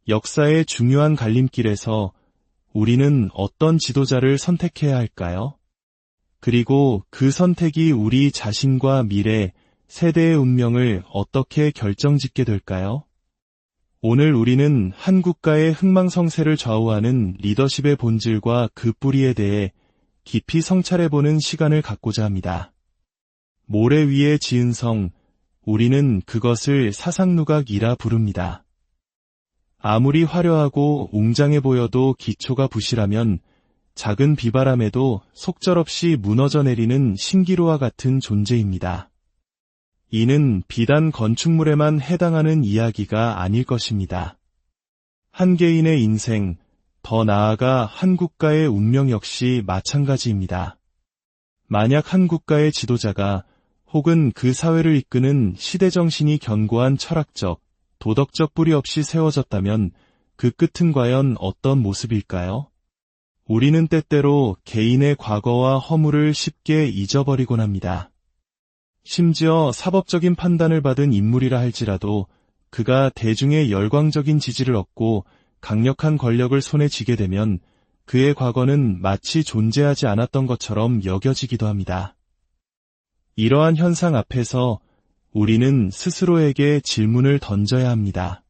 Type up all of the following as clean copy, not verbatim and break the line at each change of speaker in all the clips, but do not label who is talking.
역사의 중요한 갈림길에서 우리는 어떤 지도자를 선택해야 할까요? 그리고 그 선택이 우리 자신과 미래, 세대의 운명을 어떻게 결정짓게 될까요? 오늘 우리는 한 국가의 흥망성쇠를 좌우하는 리더십의 본질과 그 뿌리에 대해 깊이 성찰해보는 시간을 갖고자 합니다. 모래 위에 지은 성, 우리는 그것을 사상누각이라 부릅니다. 아무리 화려하고 웅장해 보여도 기초가 부실하면 작은 비바람에도 속절없이 무너져 내리는 신기루와 같은 존재입니다. 이는 비단 건축물에만 해당하는 이야기가 아닐 것입니다. 한 개인의 인생, 더 나아가 한 국가의 운명 역시 마찬가지입니다. 만약 한 국가의 지도자가 혹은 그 사회를 이끄는 시대정신이 견고한 철학적, 도덕적 뿌리 없이 세워졌다면 그 끝은 과연 어떤 모습일까요? 우리는 때때로 개인의 과거와 허물을 쉽게 잊어버리곤 합니다. 심지어 사법적인 판단을 받은 인물이라 할지라도 그가 대중의 열광적인 지지를 얻고 강력한 권력을 손에 쥐게 되면 그의 과거는 마치 존재하지 않았던 것처럼 여겨지기도 합니다. 이러한 현상 앞에서 우리는 스스로에게 질문을 던져야 합니다.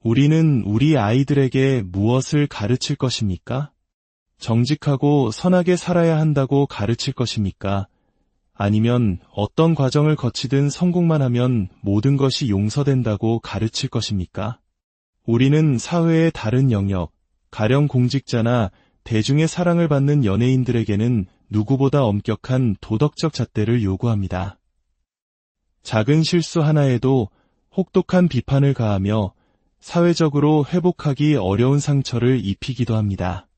우리는 우리 아이들에게 무엇을 가르칠 것입니까? 정직하고 선하게 살아야 한다고 가르칠 것입니까? 아니면 어떤 과정을 거치든 성공만 하면 모든 것이 용서된다고 가르칠 것입니까? 우리는 사회의 다른 영역, 가령 공직자나 대중의 사랑을 받는 연예인들에게는 누구보다 엄격한 도덕적 잣대를 요구합니다. 작은 실수 하나에도 혹독한 비판을 가하며 사회적으로 회복하기 어려운 상처를 입히기도 합니다.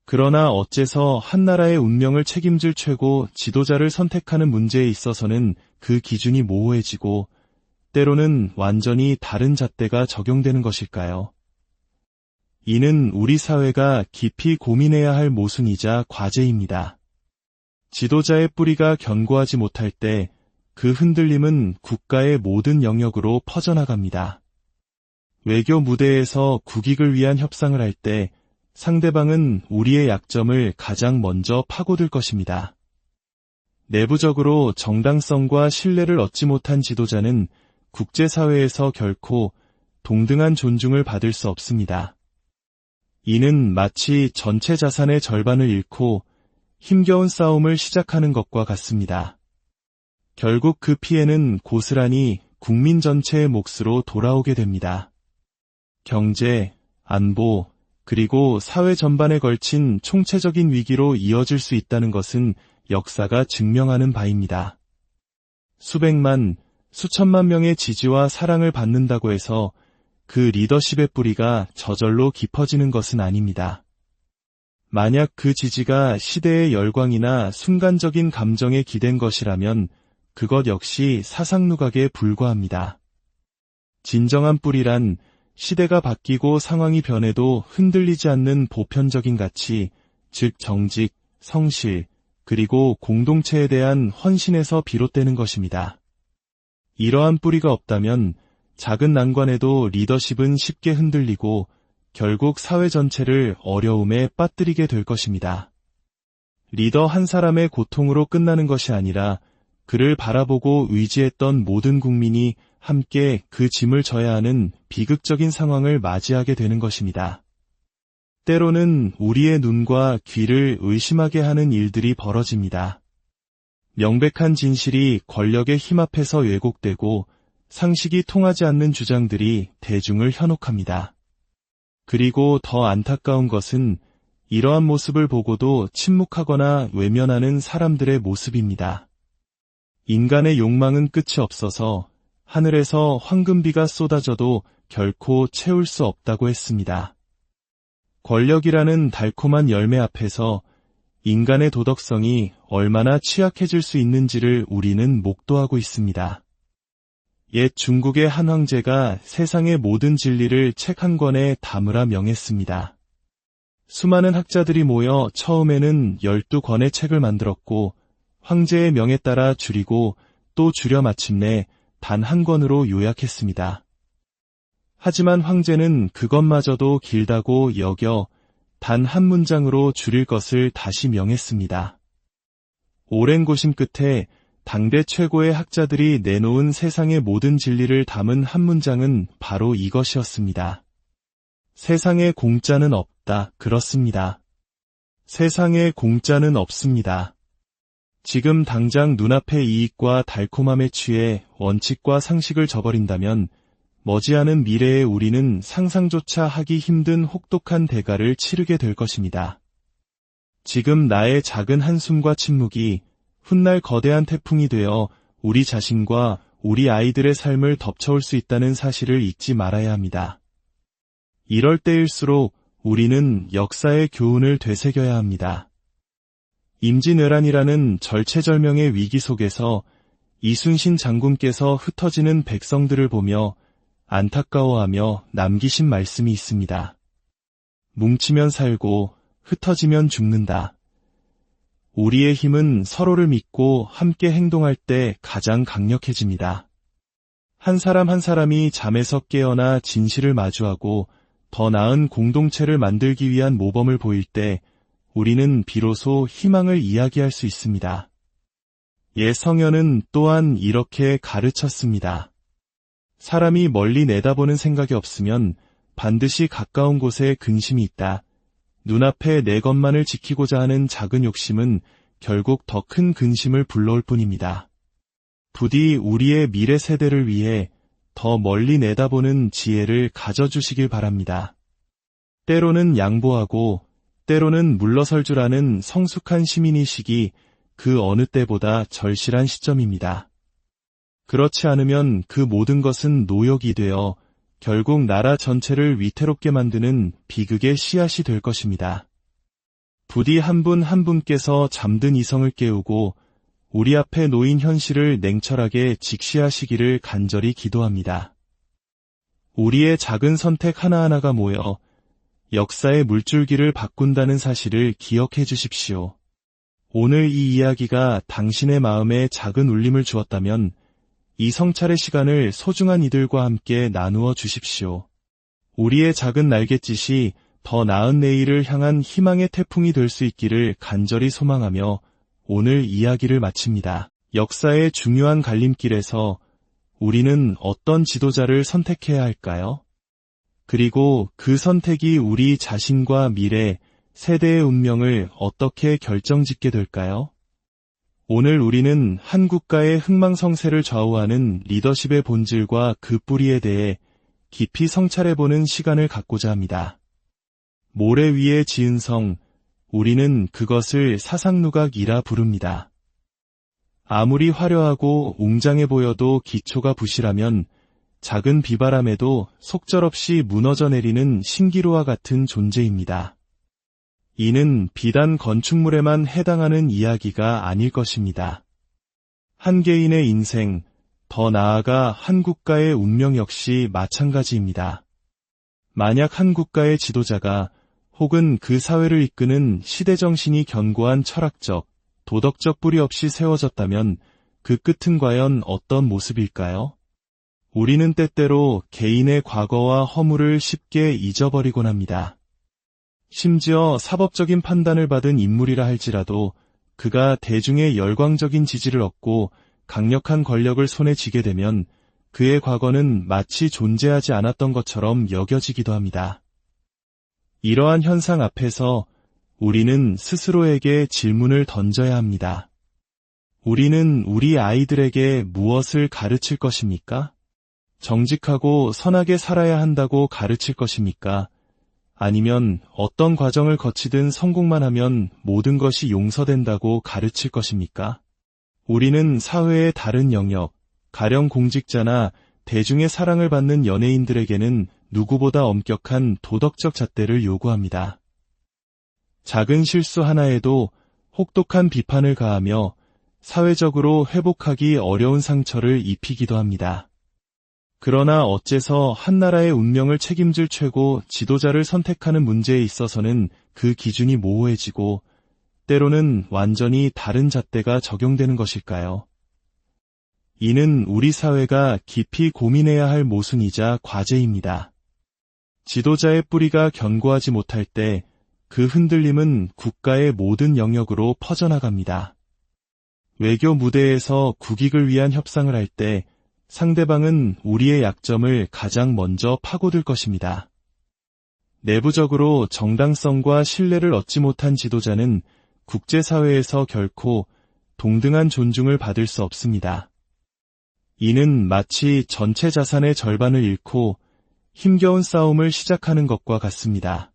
그러나 어째서 한 나라의 운명을 책임질 최고 지도자를 선택하는 문제에 있어서는 그 기준이 모호해지고 때로는 완전히 다른 잣대가 적용되는 것일까요? 이는 우리 사회가 깊이 고민해야 할 모순이자 과제입니다. 지도자의 뿌리가 견고하지 못할 때 그 흔들림은 국가의 모든 영역으로 퍼져나갑니다. 외교 무대에서 국익을 위한 협상을 할 때 상대방은 우리의 약점을 가장 먼저 파고들 것입니다. 내부적으로 정당성과 신뢰를 얻지 못한 지도자는 국제사회에서 결코 동등한 존중을 받을 수 없습니다. 이는 마치 전체 자산의 절반을 잃고 힘겨운 싸움을 시작하는 것과 같습니다. 결국 그 피해는 고스란히 국민 전체의 몫으로 돌아오게 됩니다. 경제, 안보, 그리고 사회 전반에 걸친 총체적인 위기로 이어질 수 있다는 것은 역사가 증명하는 바입니다. 수백만, 수천만 명의 지지와 사랑을 받는다고 해서 그 리더십의 뿌리가 저절로 깊어지는 것은 아닙니다. 만약 그 지지가 시대의 열광이나 순간적인 감정에 기댄 것이라면 그것 역시 사상누각에 불과합니다. 진정한 뿌리란 시대가 바뀌고 상황이 변해도 흔들리지 않는 보편적인 가치, 즉 정직, 성실, 그리고 공동체에 대한 헌신에서 비롯되는 것입니다. 이러한 뿌리가 없다면 작은 난관에도 리더십은 쉽게 흔들리고 결국 사회 전체를 어려움에 빠뜨리게 될 것입니다. 리더 한 사람의 고통으로 끝나는 것이 아니라 그를 바라보고 의지했던 모든 국민이 함께 그 짐을 져야 하는 비극적인 상황을 맞이하게 되는 것입니다. 때로는 우리의 눈과 귀를 의심하게 하는 일들이 벌어집니다. 명백한 진실이 권력의 힘 앞에서 왜곡되고 상식이 통하지 않는 주장들이 대중을 현혹합니다. 그리고 더 안타까운 것은 이러한 모습을 보고도 침묵하거나 외면하는 사람들의 모습입니다. 인간의 욕망은 끝이 없어서 하늘에서 황금비가 쏟아져도 결코 채울 수 없다고 했습니다. 권력이라는 달콤한 열매 앞에서 인간의 도덕성이 얼마나 취약해질 수 있는지를 우리는 목도하고 있습니다. 옛 중국의 한 황제가 세상의 모든 진리를 책 한 권에 담으라 명했습니다. 수많은 학자들이 모여 처음에는 12권의 책을 만들었고 황제의 명에 따라 줄이고 또 줄여 마침내 단 한 권으로 요약했습니다. 하지만 황제는 그것마저도 길다고 여겨 단 한 문장으로 줄일 것을 다시 명했습니다. 오랜 고심 끝에 당대 최고의 학자들이 내놓은 세상의 모든 진리를 담은 한 문장은 바로 이것이었습니다. 세상에 공짜는 없다. 그렇습니다. 세상에 공짜는 없습니다. 지금 당장 눈앞의 이익과 달콤함에 취해 원칙과 상식을 저버린다면 머지않은 미래에 우리는 상상조차 하기 힘든 혹독한 대가를 치르게 될 것입니다. 지금 나의 작은 한숨과 침묵이 훗날 거대한 태풍이 되어 우리 자신과 우리 아이들의 삶을 덮쳐올 수 있다는 사실을 잊지 말아야 합니다. 이럴 때일수록 우리는 역사의 교훈을 되새겨야 합니다. 임진왜란이라는 절체절명의 위기 속에서 이순신 장군께서 흩어지는 백성들을 보며 안타까워하며 남기신 말씀이 있습니다. 뭉치면 살고 흩어지면 죽는다. 우리의 힘은 서로를 믿고 함께 행동할 때 가장 강력해집니다. 한 사람 한 사람이 잠에서 깨어나 진실을 마주하고 더 나은 공동체를 만들기 위한 모범을 보일 때 우리는 비로소 희망을 이야기할 수 있습니다. 옛 성현은 또한 이렇게 가르쳤습니다. 사람이 멀리 내다보는 생각이 없으면 반드시 가까운 곳에 근심이 있다. 눈앞에 내 것만을 지키고자 하는 작은 욕심은 결국 더 큰 근심을 불러올 뿐입니다. 부디 우리의 미래 세대를 위해 더 멀리 내다보는 지혜를 가져주시길 바랍니다. 때로는 양보하고 때로는 물러설 줄 아는 성숙한 시민의식이 그 어느 때보다 절실한 시점입니다. 그렇지 않으면 그 모든 것은 노역이 되어 결국 나라 전체를 위태롭게 만드는 비극의 씨앗이 될 것입니다. 부디 한 분 한 분께서 잠든 이성을 깨우고 우리 앞에 놓인 현실을 냉철하게 직시하시기를 간절히 기도합니다. 우리의 작은 선택 하나하나가 모여 역사의 물줄기를 바꾼다는 사실을 기억해 주십시오. 오늘 이 이야기가 당신의 마음에 작은 울림을 주었다면 이 성찰의 시간을 소중한 이들과 함께 나누어 주십시오. 우리의 작은 날갯짓이 더 나은 내일을 향한 희망의 태풍이 될 수 있기를 간절히 소망하며 오늘 이야기를 마칩니다. 역사의 중요한 갈림길에서 우리는 어떤 지도자를 선택해야 할까요? 그리고 그 선택이 우리 자신과 미래, 세대의 운명을 어떻게 결정짓게 될까요? 오늘 우리는 한 국가의 흥망성쇠를 좌우하는 리더십의 본질과 그 뿌리에 대해 깊이 성찰해보는 시간을 갖고자 합니다. 모래 위에 지은 성, 우리는 그것을 사상누각이라 부릅니다. 아무리 화려하고 웅장해 보여도 기초가 부실하면 작은 비바람에도 속절없이 무너져 내리는 신기루와 같은 존재입니다. 이는 비단 건축물에만 해당하는 이야기가 아닐 것입니다. 한 개인의 인생, 더 나아가 한 국가의 운명 역시 마찬가지입니다. 만약 한 국가의 지도자가 혹은 그 사회를 이끄는 시대정신이 견고한 철학적, 도덕적 뿌리 없이 세워졌다면 그 끝은 과연 어떤 모습일까요? 우리는 때때로 개인의 과거와 허물을 쉽게 잊어버리곤 합니다. 심지어 사법적인 판단을 받은 인물이라 할지라도 그가 대중의 열광적인 지지를 얻고 강력한 권력을 손에 쥐게 되면 그의 과거는 마치 존재하지 않았던 것처럼 여겨지기도 합니다. 이러한 현상 앞에서 우리는 스스로에게 질문을 던져야 합니다. 우리는 우리 아이들에게 무엇을 가르칠 것입니까? 정직하고 선하게 살아야 한다고 가르칠 것입니까? 아니면 어떤 과정을 거치든 성공만 하면 모든 것이 용서된다고 가르칠 것입니까? 우리는 사회의 다른 영역, 가령 공직자나 대중의 사랑을 받는 연예인들에게는 누구보다 엄격한 도덕적 잣대를 요구합니다. 작은 실수 하나에도 혹독한 비판을 가하며 사회적으로 회복하기 어려운 상처를 입히기도 합니다. 그러나 어째서 한 나라의 운명을 책임질 최고 지도자를 선택하는 문제에 있어서는 그 기준이 모호해지고 때로는 완전히 다른 잣대가 적용되는 것일까요? 이는 우리 사회가 깊이 고민해야 할 모순이자 과제입니다. 지도자의 뿌리가 견고하지 못할 때 그 흔들림은 국가의 모든 영역으로 퍼져나갑니다. 외교 무대에서 국익을 위한 협상을 할 때 상대방은 우리의 약점을 가장 먼저 파고들 것입니다. 내부적으로 정당성과 신뢰를 얻지 못한 지도자는 국제사회에서 결코 동등한 존중을 받을 수 없습니다. 이는 마치 전체 자산의 절반을 잃고 힘겨운 싸움을 시작하는 것과 같습니다.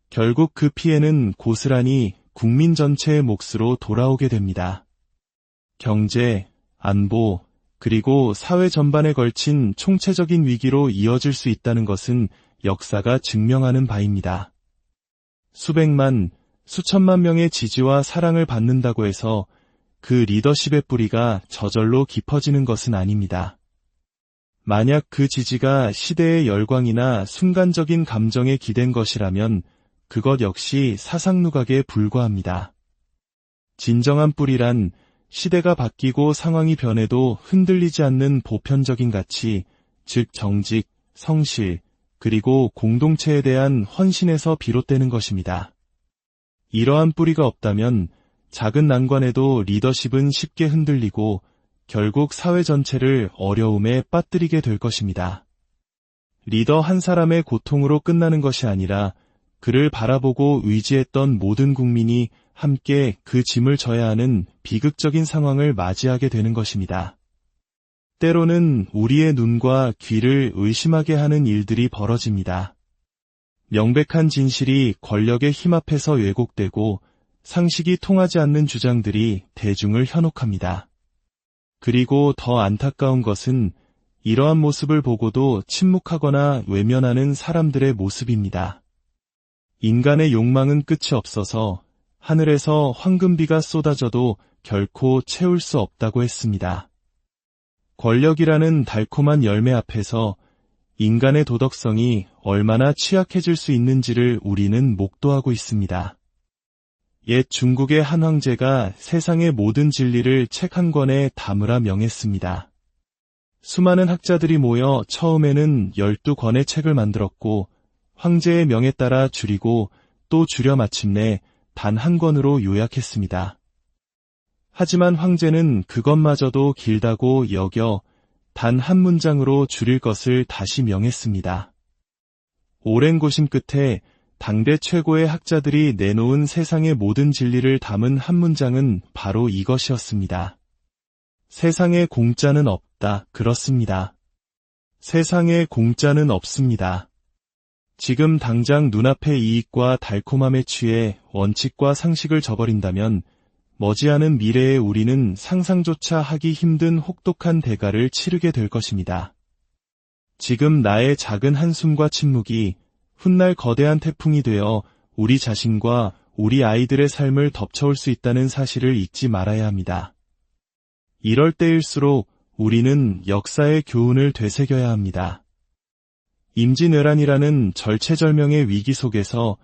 결국 그 피해는 고스란히 국민 전체의 몫으로 돌아오게 됩니다. 경제, 안보, 그리고 사회 전반에 걸친 총체적인 위기로 이어질 수 있다는 것은 역사가 증명하는 바입니다. 수백만, 수천만 명의 지지와 사랑을 받는다고 해서 그 리더십의 뿌리가 저절로 깊어지는 것은 아닙니다. 만약 그 지지가 시대의 열광이나 순간적인 감정에 기댄 것이라면 그것 역시 사상누각에 불과합니다. 진정한 뿌리란 시대가 바뀌고 상황이 변해도 흔들리지 않는 보편적인 가치, 즉 정직, 성실, 그리고 공동체에 대한 헌신에서 비롯되는 것입니다. 이러한 뿌리가 없다면 작은 난관에도 리더십은 쉽게 흔들리고 결국 사회 전체를 어려움에 빠뜨리게 될 것입니다. 리더 한 사람의 고통으로 끝나는 것이 아니라 그를 바라보고 의지했던 모든 국민이 함께 그 짐을 져야 하는 비극적인 상황을 맞이하게 되는 것입니다. 때로는 우리의 눈과 귀를 의심하게 하는 일들이 벌어집니다. 명백한 진실이 권력의 힘 앞에서 왜곡되고 상식이 통하지 않는 주장들이 대중을 현혹합니다. 그리고 더 안타까운 것은 이러한 모습을 보고도 침묵하거나 외면하는 사람들의 모습입니다. 인간의 욕망은 끝이 없어서 하늘에서 황금비가 쏟아져도 결코 채울 수 없다고 했습니다. 권력이라는 달콤한 열매 앞에서 인간의 도덕성이 얼마나 취약해질 수 있는지를 우리는 목도하고 있습니다. 옛 중국의 한 황제가 세상의 모든 진리를 책 한 권에 담으라 명했습니다. 수많은 학자들이 모여 처음에는 12권의 책을 만들었고 황제의 명에 따라 줄이고 또 줄여 마침내 단 한 권으로 요약했습니다. 하지만 황제는 그것마저도 길다고 여겨 단 한 문장으로 줄일 것을 다시 명했습니다. 오랜 고심 끝에 당대 최고의 학자들이 내놓은 세상의 모든 진리를 담은 한 문장은 바로 이것이었습니다. 세상에 공짜는 없다. 그렇습니다. 세상에 공짜는 없습니다. 지금 당장 눈앞의 이익과 달콤함에 취해 원칙과 상식을 저버린다면 머지않은 미래에 우리는 상상조차 하기 힘든 혹독한 대가를 치르게 될 것입니다. 지금 나의 작은 한숨과 침묵이 훗날 거대한 태풍이 되어 우리 자신과 우리 아이들의 삶을 덮쳐올 수 있다는 사실을 잊지 말아야 합니다. 이럴 때일수록 우리는 역사의 교훈을 되새겨야 합니다. 임진왜란이라는 절체절명의 위기 속에서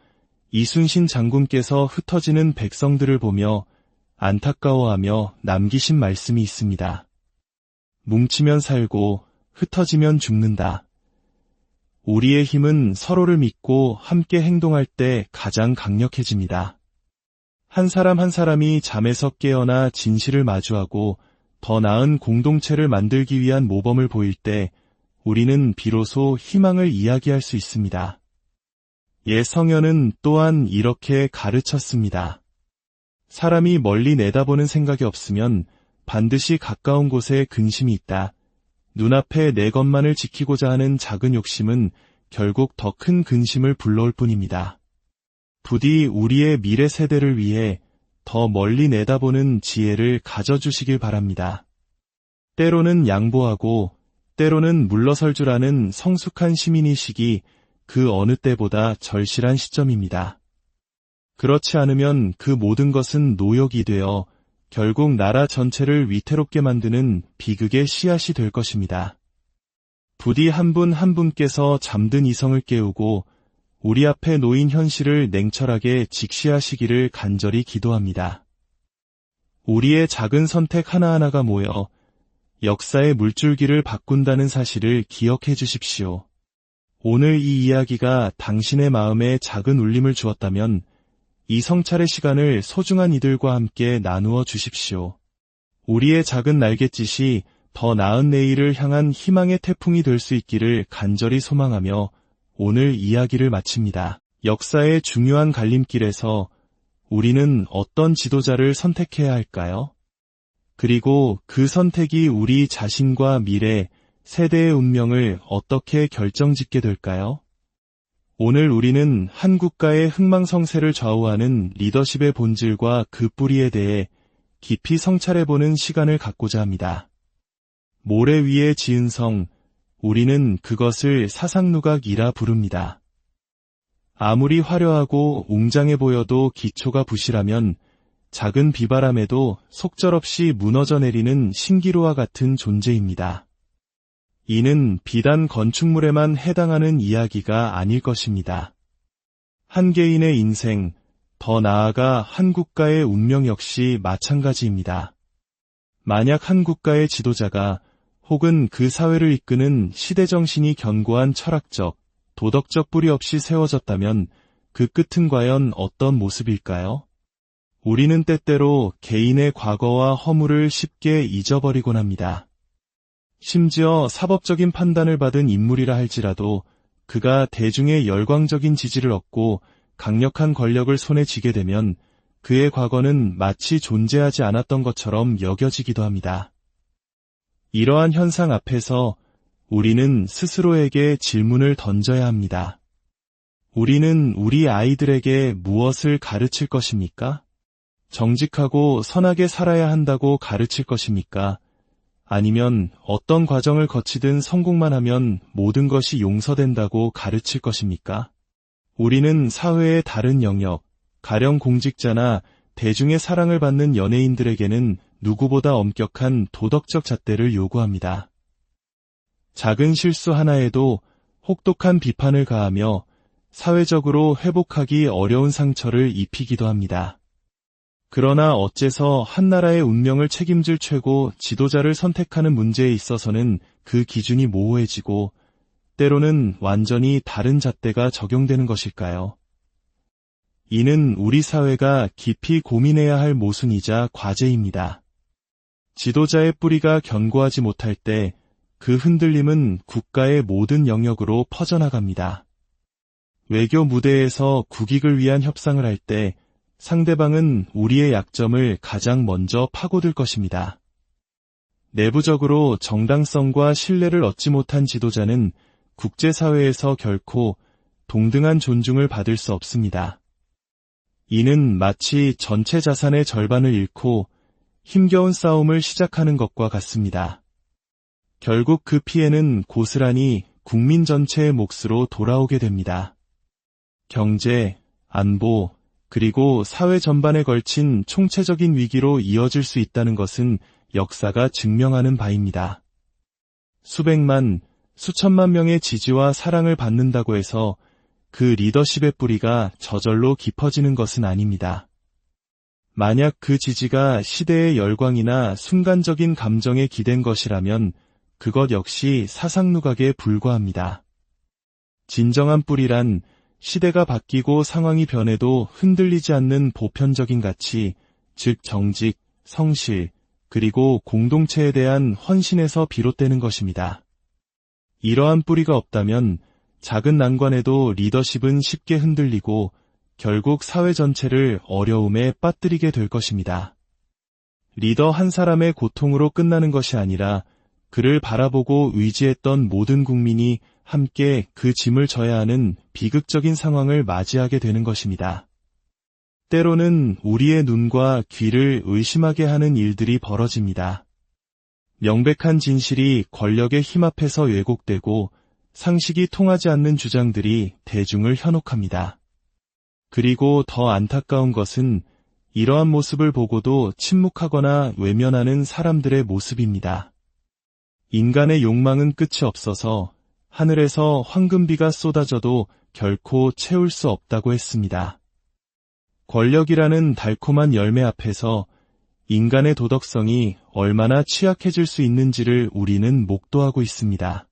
이순신 장군께서 흩어지는 백성들을 보며 안타까워하며 남기신 말씀이 있습니다. 뭉치면 살고 흩어지면 죽는다. 우리의 힘은 서로를 믿고 함께 행동할 때 가장 강력해집니다. 한 사람 한 사람이 잠에서 깨어나 진실을 마주하고 더 나은 공동체를 만들기 위한 모범을 보일 때 우리는 비로소 희망을 이야기할 수 있습니다. 옛 성현은 또한 이렇게 가르쳤습니다. 사람이 멀리 내다보는 생각이 없으면 반드시 가까운 곳에 근심이 있다. 눈앞에 내 것만을 지키고자 하는 작은 욕심은 결국 더 큰 근심을 불러올 뿐입니다. 부디 우리의 미래 세대를 위해 더 멀리 내다보는 지혜를 가져주시길 바랍니다. 때로는 양보하고 때로는 물러설 줄 아는 성숙한 시민의식이 그 어느 때보다 절실한 시점입니다. 그렇지 않으면 그 모든 것은 노역이 되어 결국 나라 전체를 위태롭게 만드는 비극의 씨앗이 될 것입니다. 부디 한 분 한 분께서 잠든 이성을 깨우고 우리 앞에 놓인 현실을 냉철하게 직시하시기를 간절히 기도합니다. 우리의 작은 선택 하나하나가 모여 역사의 물줄기를 바꾼다는 사실을 기억해 주십시오. 오늘 이 이야기가 당신의 마음에 작은 울림을 주었다면 이 성찰의 시간을 소중한 이들과 함께 나누어 주십시오. 우리의 작은 날갯짓이 더 나은 내일을 향한 희망의 태풍이 될 수 있기를 간절히 소망하며 오늘 이야기를 마칩니다. 역사의 중요한 갈림길에서 우리는 어떤 지도자를 선택해야 할까요? 그리고 그 선택이 우리 자신과 미래, 세대의 운명을 어떻게 결정짓게 될까요? 오늘 우리는 한 국가의 흥망성쇠를 좌우하는 리더십의 본질과 그 뿌리에 대해 깊이 성찰해보는 시간을 갖고자 합니다. 모래 위에 지은 성, 우리는 그것을 사상누각이라 부릅니다. 아무리 화려하고 웅장해 보여도 기초가 부실하면 작은 비바람에도 속절없이 무너져 내리는 신기루와 같은 존재입니다. 이는 비단 건축물에만 해당하는 이야기가 아닐 것입니다. 한 개인의 인생, 더 나아가 한 국가의 운명 역시 마찬가지입니다. 만약 한 국가의 지도자가 혹은 그 사회를 이끄는 시대정신이 견고한 철학적, 도덕적 뿌리 없이 세워졌다면 그 끝은 과연 어떤 모습일까요? 우리는 때때로 개인의 과거와 허물을 쉽게 잊어버리곤 합니다. 심지어 사법적인 판단을 받은 인물이라 할지라도 그가 대중의 열광적인 지지를 얻고 강력한 권력을 손에 쥐게 되면 그의 과거는 마치 존재하지 않았던 것처럼 여겨지기도 합니다. 이러한 현상 앞에서 우리는 스스로에게 질문을 던져야 합니다. 우리는 우리 아이들에게 무엇을 가르칠 것입니까? 정직하고 선하게 살아야 한다고 가르칠 것입니까? 아니면 어떤 과정을 거치든 성공만 하면 모든 것이 용서된다고 가르칠 것입니까? 우리는 사회의 다른 영역, 가령 공직자나 대중의 사랑을 받는 연예인들에게는 누구보다 엄격한 도덕적 잣대를 요구합니다. 작은 실수 하나에도 혹독한 비판을 가하며 사회적으로 회복하기 어려운 상처를 입히기도 합니다. 그러나 어째서 한 나라의 운명을 책임질 최고 지도자를 선택하는 문제에 있어서는 그 기준이 모호해지고 때로는 완전히 다른 잣대가 적용되는 것일까요? 이는 우리 사회가 깊이 고민해야 할 모순이자 과제입니다. 지도자의 뿌리가 견고하지 못할 때 그 흔들림은 국가의 모든 영역으로 퍼져나갑니다. 외교 무대에서 국익을 위한 협상을 할 때 상대방은 우리의 약점을 가장 먼저 파고들 것입니다. 내부적으로 정당성과 신뢰를 얻지 못한 지도자는 국제사회에서 결코 동등한 존중을 받을 수 없습니다. 이는 마치 전체 자산의 절반을 잃고 힘겨운 싸움을 시작하는 것과 같습니다. 결국 그 피해는 고스란히 국민 전체의 몫으로 돌아오게 됩니다. 경제, 안보, 그리고 사회 전반에 걸친 총체적인 위기로 이어질 수 있다는 것은 역사가 증명하는 바입니다. 수백만, 수천만 명의 지지와 사랑을 받는다고 해서 그 리더십의 뿌리가 저절로 깊어지는 것은 아닙니다. 만약 그 지지가 시대의 열광이나 순간적인 감정에 기댄 것이라면 그것 역시 사상누각에 불과합니다. 진정한 뿌리란 시대가 바뀌고 상황이 변해도 흔들리지 않는 보편적인 가치, 즉 정직, 성실, 그리고 공동체에 대한 헌신에서 비롯되는 것입니다. 이러한 뿌리가 없다면 작은 난관에도 리더십은 쉽게 흔들리고 결국 사회 전체를 어려움에 빠뜨리게 될 것입니다. 리더 한 사람의 고통으로 끝나는 것이 아니라 그를 바라보고 의지했던 모든 국민이 함께 그 짐을 져야 하는 비극적인 상황을 맞이하게 되는 것입니다. 때로는 우리의 눈과 귀를 의심하게 하는 일들이 벌어집니다. 명백한 진실이 권력의 힘 앞에서 왜곡되고 상식이 통하지 않는 주장들이 대중을 현혹합니다. 그리고 더 안타까운 것은 이러한 모습을 보고도 침묵하거나 외면하는 사람들의 모습입니다. 인간의 욕망은 끝이 없어서 하늘에서 황금비가 쏟아져도 결코 채울 수 없다고 했습니다. 권력이라는 달콤한 열매 앞에서 인간의 도덕성이 얼마나 취약해질 수 있는지를 우리는 목도하고 있습니다.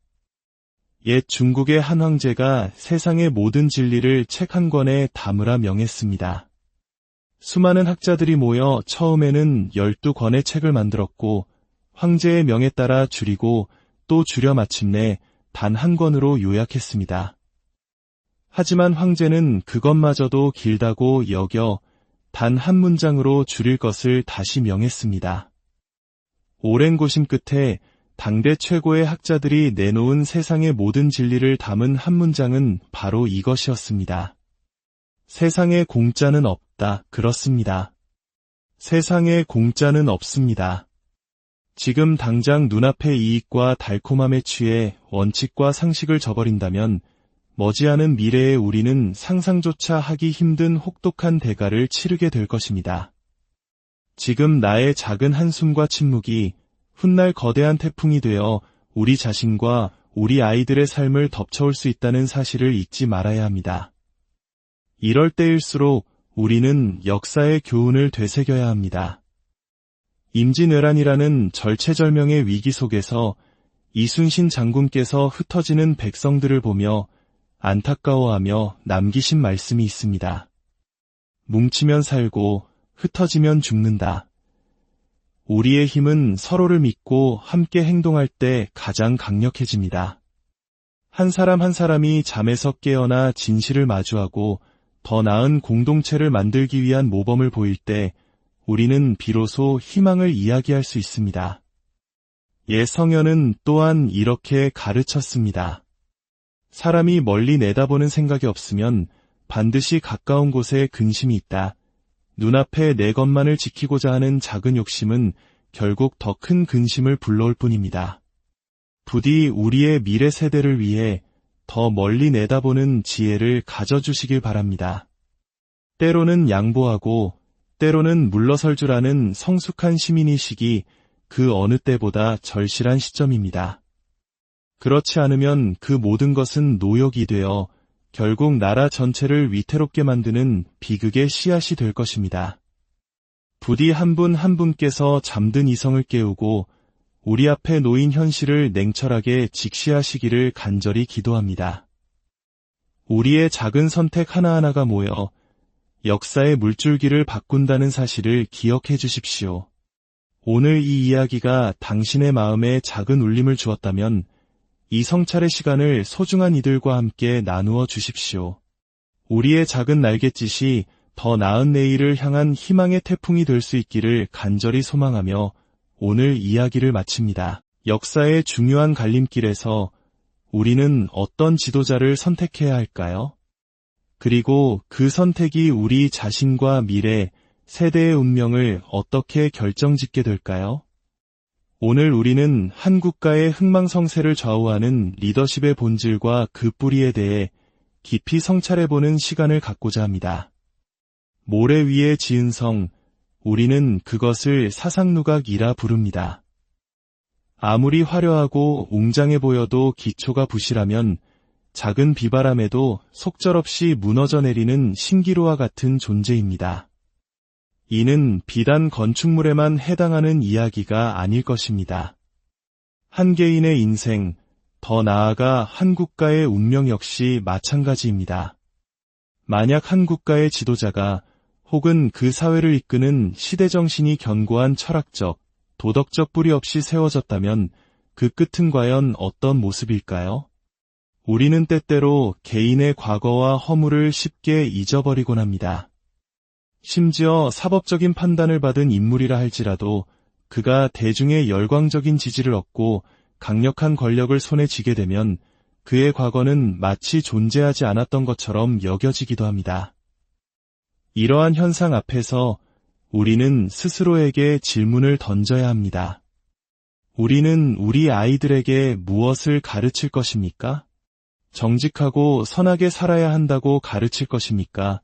옛 중국의 한 황제가 세상의 모든 진리를 책 한 권에 담으라 명했습니다. 수많은 학자들이 모여 처음에는 12권의 책을 만들었고 황제의 명에 따라 줄이고 또 줄여 마침내 단 한 권으로 요약했습니다. 하지만 황제는 그것마저도 길다고 여겨 단 한 문장으로 줄일 것을 다시 명했습니다. 오랜 고심 끝에 당대 최고의 학자들이 내놓은 세상의 모든 진리를 담은 한 문장은 바로 이것이었습니다. 세상에 공짜는 없다. 그렇습니다. 세상에 공짜는 없습니다. 지금 당장 눈앞의 이익과 달콤함에 취해 원칙과 상식을 저버린다면 머지않은 미래에 우리는 상상조차 하기 힘든 혹독한 대가를 치르게 될 것입니다. 지금 나의 작은 한숨과 침묵이 훗날 거대한 태풍이 되어 우리 자신과 우리 아이들의 삶을 덮쳐올 수 있다는 사실을 잊지 말아야 합니다. 이럴 때일수록 우리는 역사의 교훈을 되새겨야 합니다. 임진왜란이라는 절체절명의 위기 속에서 이순신 장군께서 흩어지는 백성들을 보며 안타까워하며 남기신 말씀이 있습니다. 뭉치면 살고 흩어지면 죽는다. 우리의 힘은 서로를 믿고 함께 행동할 때 가장 강력해집니다. 한 사람 한 사람이 잠에서 깨어나 진실을 마주하고 더 나은 공동체를 만들기 위한 모범을 보일 때 우리는 비로소 희망을 이야기할 수 있습니다. 옛 성현은 또한 이렇게 가르쳤습니다. 사람이 멀리 내다보는 생각이 없으면 반드시 가까운 곳에 근심이 있다. 눈앞에 내 것만을 지키고자 하는 작은 욕심은 결국 더 큰 근심을 불러올 뿐입니다. 부디 우리의 미래 세대를 위해 더 멀리 내다보는 지혜를 가져주시길 바랍니다. 때로는 양보하고 때로는 물러설 줄 아는 성숙한 시민의식이 그 어느 때보다 절실한 시점입니다. 그렇지 않으면 그 모든 것은 노역이 되어 결국 나라 전체를 위태롭게 만드는 비극의 씨앗이 될 것입니다. 부디 한 분 한 분께서 잠든 이성을 깨우고 우리 앞에 놓인 현실을 냉철하게 직시하시기를 간절히 기도합니다. 우리의 작은 선택 하나하나가 모여 역사의 물줄기를 바꾼다는 사실을 기억해 주십시오. 오늘 이 이야기가 당신의 마음에 작은 울림을 주었다면 이 성찰의 시간을 소중한 이들과 함께 나누어 주십시오. 우리의 작은 날갯짓이 더 나은 내일을 향한 희망의 태풍이 될 수 있기를 간절히 소망하며 오늘 이야기를 마칩니다. 역사의 중요한 갈림길에서 우리는 어떤 지도자를 선택해야 할까요? 그리고 그 선택이 우리 자신과 미래, 세대의 운명을 어떻게 결정짓게 될까요? 오늘 우리는 한 국가의 흥망성쇠를 좌우하는 리더십의 본질과 그 뿌리에 대해 깊이 성찰해보는 시간을 갖고자 합니다. 모래 위에 지은 성, 우리는 그것을 사상누각이라 부릅니다. 아무리 화려하고 웅장해 보여도 기초가 부실하면 작은 비바람에도 속절없이 무너져 내리는 신기루와 같은 존재입니다. 이는 비단 건축물에만 해당하는 이야기가 아닐 것입니다. 한 개인의 인생, 더 나아가 한 국가의 운명 역시 마찬가지입니다. 만약 한 국가의 지도자가 혹은 그 사회를 이끄는 시대정신이 견고한 철학적, 도덕적 뿌리 없이 세워졌다면 그 끝은 과연 어떤 모습일까요? 우리는 때때로 개인의 과거와 허물을 쉽게 잊어버리곤 합니다. 심지어 사법적인 판단을 받은 인물이라 할지라도 그가 대중의 열광적인 지지를 얻고 강력한 권력을 손에 쥐게 되면 그의 과거는 마치 존재하지 않았던 것처럼 여겨지기도 합니다. 이러한 현상 앞에서 우리는 스스로에게 질문을 던져야 합니다. 우리는 우리 아이들에게 무엇을 가르칠 것입니까? 정직하고 선하게 살아야 한다고 가르칠 것입니까?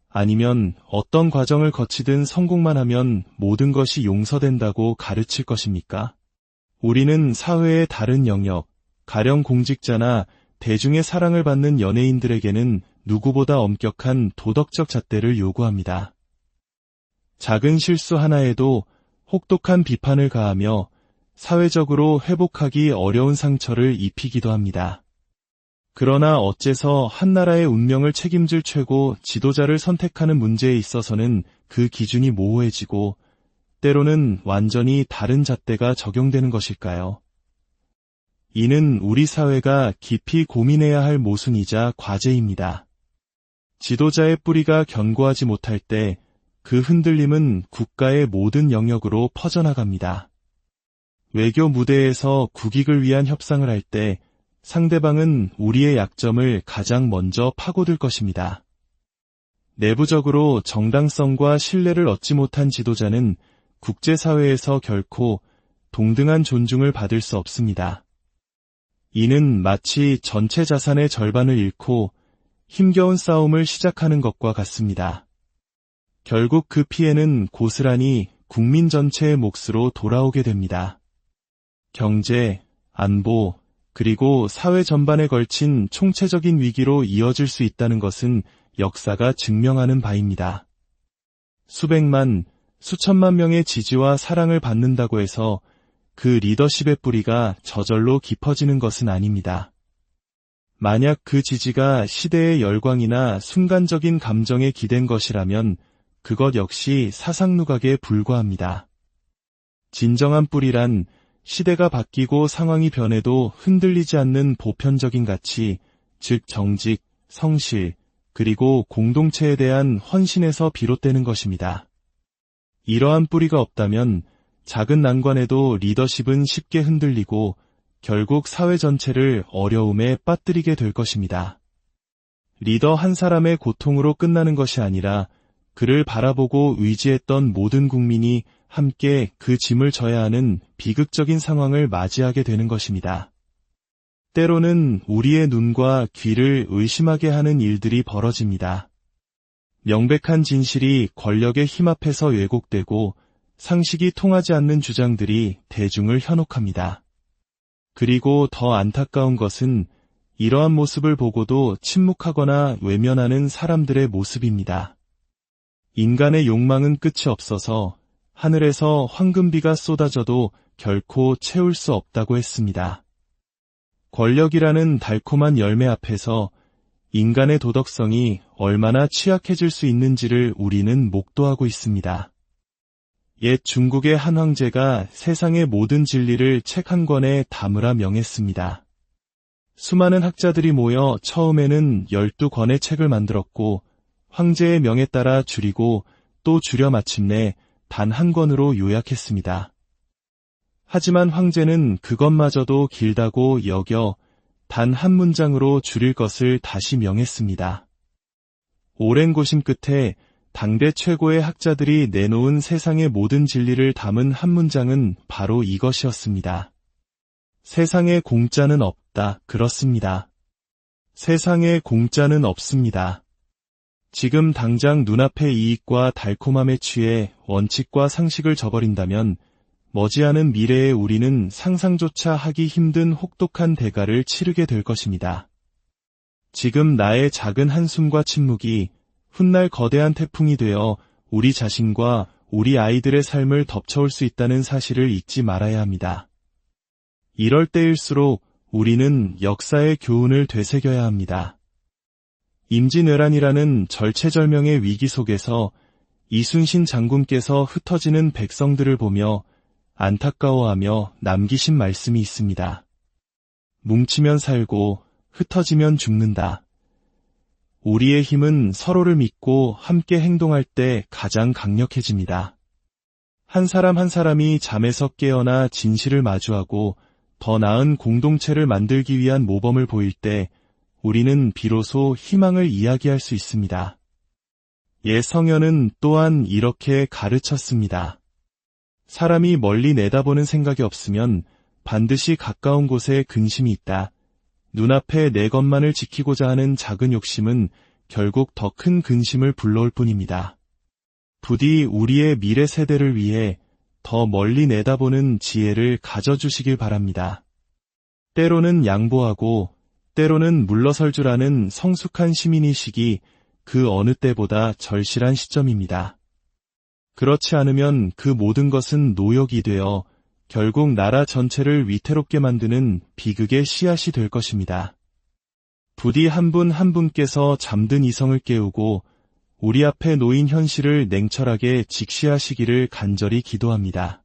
아니면 어떤 과정을 거치든 성공만 하면 모든 것이 용서된다고 가르칠 것입니까? 우리는 사회의 다른 영역, 가령 공직자나 대중의 사랑을 받는 연예인들에게는 누구보다 엄격한 도덕적 잣대를 요구합니다. 작은 실수 하나에도 혹독한 비판을 가하며 사회적으로 회복하기 어려운 상처를 입히기도 합니다. 그러나 어째서 한 나라의 운명을 책임질 최고 지도자를 선택하는 문제에 있어서는 그 기준이 모호해지고 때로는 완전히 다른 잣대가 적용되는 것일까요? 이는 우리 사회가 깊이 고민해야 할 모순이자 과제입니다. 지도자의 뿌리가 견고하지 못할 때 그 흔들림은 국가의 모든 영역으로 퍼져나갑니다. 외교 무대에서 국익을 위한 협상을 할 때 상대방은 우리의 약점을 가장 먼저 파고들 것입니다. 내부적으로 정당성과 신뢰를 얻지 못한 지도자는 국제사회에서 결코 동등한 존중을 받을 수 없습니다. 이는 마치 전체 자산의 절반을 잃고 힘겨운 싸움을 시작하는 것과 같습니다. 결국 그 피해는 고스란히 국민 전체의 몫으로 돌아오게 됩니다. 경제, 안보, 그리고 사회 전반에 걸친 총체적인 위기로 이어질 수 있다는 것은 역사가 증명하는 바입니다. 수백만, 수천만 명의 지지와 사랑을 받는다고 해서 그 리더십의 뿌리가 저절로 깊어지는 것은 아닙니다. 만약 그 지지가 시대의 열광이나 순간적인 감정에 기댄 것이라면 그것 역시 사상누각에 불과합니다. 진정한 뿌리란 시대가 바뀌고 상황이 변해도 흔들리지 않는 보편적인 가치, 즉 정직, 성실, 그리고 공동체에 대한 헌신에서 비롯되는 것입니다. 이러한 뿌리가 없다면 작은 난관에도 리더십은 쉽게 흔들리고 결국 사회 전체를 어려움에 빠뜨리게 될 것입니다. 리더 한 사람의 고통으로 끝나는 것이 아니라 그를 바라보고 의지했던 모든 국민이 함께 그 짐을 져야 하는 비극적인 상황을 맞이하게 되는 것입니다. 때로는 우리의 눈과 귀를 의심하게 하는 일들이 벌어집니다. 명백한 진실이 권력의 힘 앞에서 왜곡되고 상식이 통하지 않는 주장들이 대중을 현혹합니다. 그리고 더 안타까운 것은 이러한 모습을 보고도 침묵하거나 외면하는 사람들의 모습입니다. 인간의 욕망은 끝이 없어서 하늘에서 황금비가 쏟아져도 결코 채울 수 없다고 했습니다. 권력이라는 달콤한 열매 앞에서 인간의 도덕성이 얼마나 취약해질 수 있는지를 우리는 목도하고 있습니다. 옛 중국의 한 황제가 세상의 모든 진리를 책 한 권에 담으라 명했습니다. 수많은 학자들이 모여 처음에는 12권의 책을 만들었고 황제의 명에 따라 줄이고 또 줄여 마침내 단 한 권으로 요약했습니다. 하지만 황제는 그것마저도 길다고 여겨 단 한 문장으로 줄일 것을 다시 명했습니다. 오랜 고심 끝에 당대 최고의 학자들이 내놓은 세상의 모든 진리를 담은 한 문장은 바로 이것이었습니다. 세상에 공짜는 없다. 그렇습니다. 세상에 공짜는 없습니다. 지금 당장 눈앞의 이익과 달콤함에 취해 원칙과 상식을 저버린다면 머지않은 미래에 우리는 상상조차 하기 힘든 혹독한 대가를 치르게 될 것입니다. 지금 나의 작은 한숨과 침묵이 훗날 거대한 태풍이 되어 우리 자신과 우리 아이들의 삶을 덮쳐올 수 있다는 사실을 잊지 말아야 합니다. 이럴 때일수록 우리는 역사의 교훈을 되새겨야 합니다. 임진왜란이라는 절체절명의 위기 속에서 이순신 장군께서 흩어지는 백성들을 보며 안타까워하며 남기신 말씀이 있습니다. 뭉치면 살고 흩어지면 죽는다. 우리의 힘은 서로를 믿고 함께 행동할 때 가장 강력해집니다. 한 사람 한 사람이 잠에서 깨어나 진실을 마주하고 더 나은 공동체를 만들기 위한 모범을 보일 때 우리는 비로소 희망을 이야기할 수 있습니다. 옛 성현은 또한 이렇게 가르쳤습니다. 사람이 멀리 내다보는 생각이 없으면 반드시 가까운 곳에 근심이 있다. 눈앞에 내 것만을 지키고자 하는 작은 욕심은 결국 더 큰 근심을 불러올 뿐입니다. 부디 우리의 미래 세대를 위해 더 멀리 내다보는 지혜를 가져주시길 바랍니다. 때로는 양보하고 때로는 물러설 줄 아는 성숙한 시민의식이 그 어느 때보다 절실한 시점입니다. 그렇지 않으면 그 모든 것은 노역이 되어 결국 나라 전체를 위태롭게 만드는 비극의 씨앗이 될 것입니다. 부디 한 분 한 분께서 잠든 이성을 깨우고 우리 앞에 놓인 현실을 냉철하게 직시하시기를 간절히 기도합니다.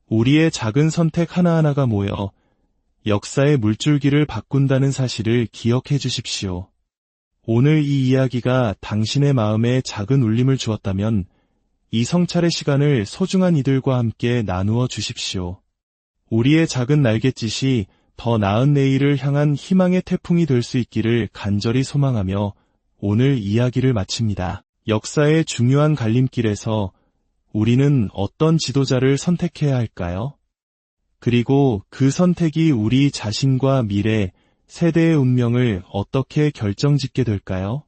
우리의 작은 선택 하나하나가 모여 역사의 물줄기를 바꾼다는 사실을 기억해 주십시오. 오늘 이 이야기가 당신의 마음에 작은 울림을 주었다면 이 성찰의 시간을 소중한 이들과 함께 나누어 주십시오. 우리의 작은 날갯짓이 더 나은 내일을 향한 희망의 태풍이 될 수 있기를 간절히 소망하며 오늘 이야기를 마칩니다. 역사의 중요한 갈림길에서 우리는 어떤 지도자를 선택해야 할까요? 그리고 그 선택이 우리 자신과 미래, 세대의 운명을 어떻게 결정짓게 될까요?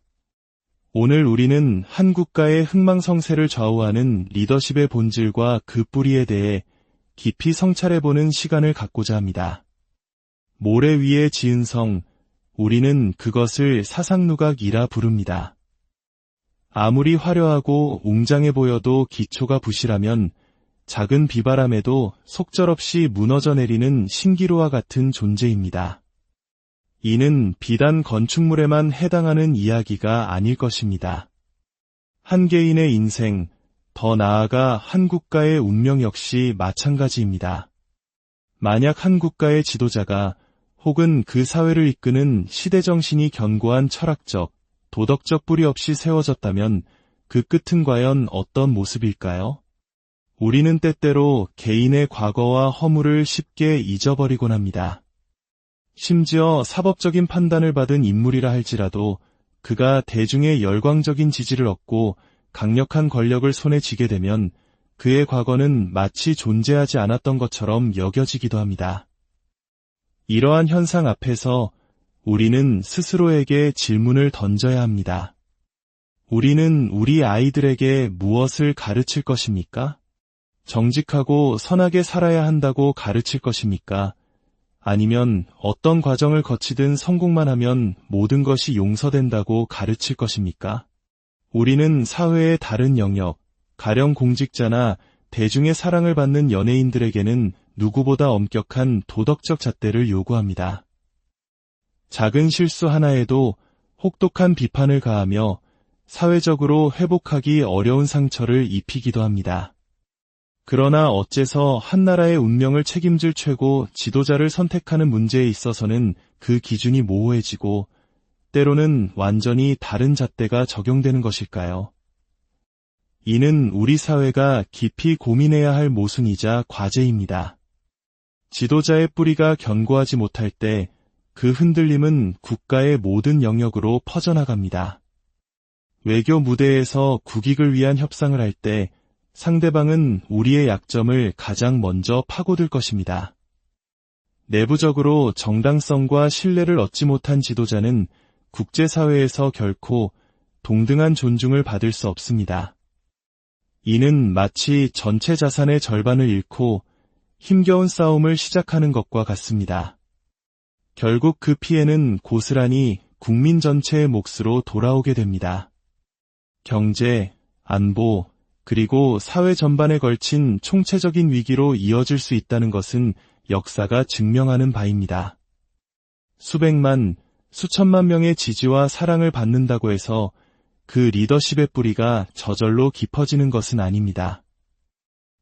오늘 우리는 한 국가의 흥망성쇠를 좌우하는 리더십의 본질과 그 뿌리에 대해 깊이 성찰해보는 시간을 갖고자 합니다. 모래 위에 지은 성, 우리는 그것을 사상누각이라 부릅니다. 아무리 화려하고 웅장해 보여도 기초가 부실하면 작은 비바람에도 속절없이 무너져 내리는 신기루와 같은 존재입니다. 이는 비단 건축물에만 해당하는 이야기가 아닐 것입니다. 한 개인의 인생, 더 나아가 한 국가의 운명 역시 마찬가지입니다. 만약 한 국가의 지도자가 혹은 그 사회를 이끄는 시대정신이 견고한 철학적, 도덕적 뿌리 없이 세워졌다면 그 끝은 과연 어떤 모습일까요? 우리는 때때로 개인의 과거와 허물을 쉽게 잊어버리곤 합니다. 심지어 사법적인 판단을 받은 인물이라 할지라도 그가 대중의 열광적인 지지를 얻고 강력한 권력을 손에 쥐게 되면 그의 과거는 마치 존재하지 않았던 것처럼 여겨지기도 합니다. 이러한 현상 앞에서 우리는 스스로에게 질문을 던져야 합니다. 우리는 우리 아이들에게 무엇을 가르칠 것입니까? 정직하고 선하게 살아야 한다고 가르칠 것입니까? 아니면 어떤 과정을 거치든 성공만 하면 모든 것이 용서된다고 가르칠 것입니까? 우리는 사회의 다른 영역, 가령 공직자나 대중의 사랑을 받는 연예인들에게는 누구보다 엄격한 도덕적 잣대를 요구합니다. 작은 실수 하나에도 혹독한 비판을 가하며 사회적으로 회복하기 어려운 상처를 입히기도 합니다. 그러나 어째서 한 나라의 운명을 책임질 최고 지도자를 선택하는 문제에 있어서는 그 기준이 모호해지고 때로는 완전히 다른 잣대가 적용되는 것일까요? 이는 우리 사회가 깊이 고민해야 할 모순이자 과제입니다. 지도자의 뿌리가 견고하지 못할 때 그 흔들림은 국가의 모든 영역으로 퍼져나갑니다. 외교 무대에서 국익을 위한 협상을 할 때 상대방은 우리의 약점을 가장 먼저 파고들 것입니다. 내부적으로 정당성과 신뢰를 얻지 못한 지도자는 국제사회에서 결코 동등한 존중을 받을 수 없습니다. 이는 마치 전체 자산의 절반을 잃고 힘겨운 싸움을 시작하는 것과 같습니다. 결국 그 피해는 고스란히 국민 전체의 몫으로 돌아오게 됩니다. 경제, 안보, 그리고 사회 전반에 걸친 총체적인 위기로 이어질 수 있다는 것은 역사가 증명하는 바입니다. 수백만, 수천만 명의 지지와 사랑을 받는다고 해서 그 리더십의 뿌리가 저절로 깊어지는 것은 아닙니다.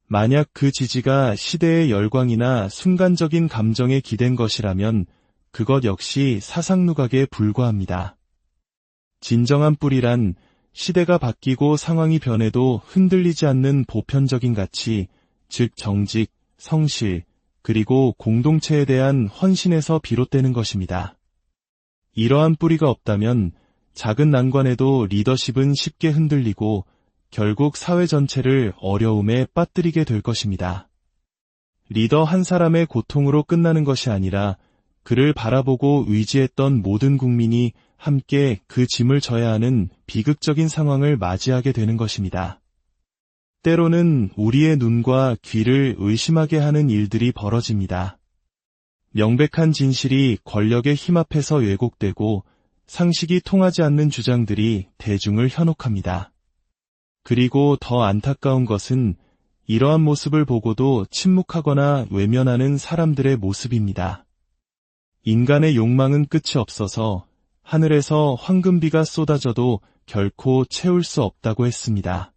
만약 그 지지가 시대의 열광이나 순간적인 감정에 기댄 것이라면 그것 역시 사상누각에 불과합니다. 진정한 뿌리란 시대가 바뀌고 상황이 변해도 흔들리지 않는 보편적인 가치, 즉 정직, 성실, 그리고 공동체에 대한 헌신에서 비롯되는 것입니다. 이러한 뿌리가 없다면 작은 난관에도 리더십은 쉽게 흔들리고 결국 사회 전체를 어려움에 빠뜨리게 될 것입니다. 리더 한 사람의 고통으로 끝나는 것이 아니라 그를 바라보고 의지했던 모든 국민이 함께 그 짐을 져야 하는 비극적인 상황을 맞이하게 되는 것입니다. 때로는 우리의 눈과 귀를 의심하게 하는 일들이 벌어집니다. 명백한 진실이 권력의 힘 앞에서 왜곡되고 상식이 통하지 않는 주장들이 대중을 현혹합니다. 그리고 더 안타까운 것은 이러한 모습을 보고도 침묵하거나 외면하는 사람들의 모습입니다. 인간의 욕망은 끝이 없어서 하늘에서 황금비가 쏟아져도 결코 채울 수 없다고 했습니다.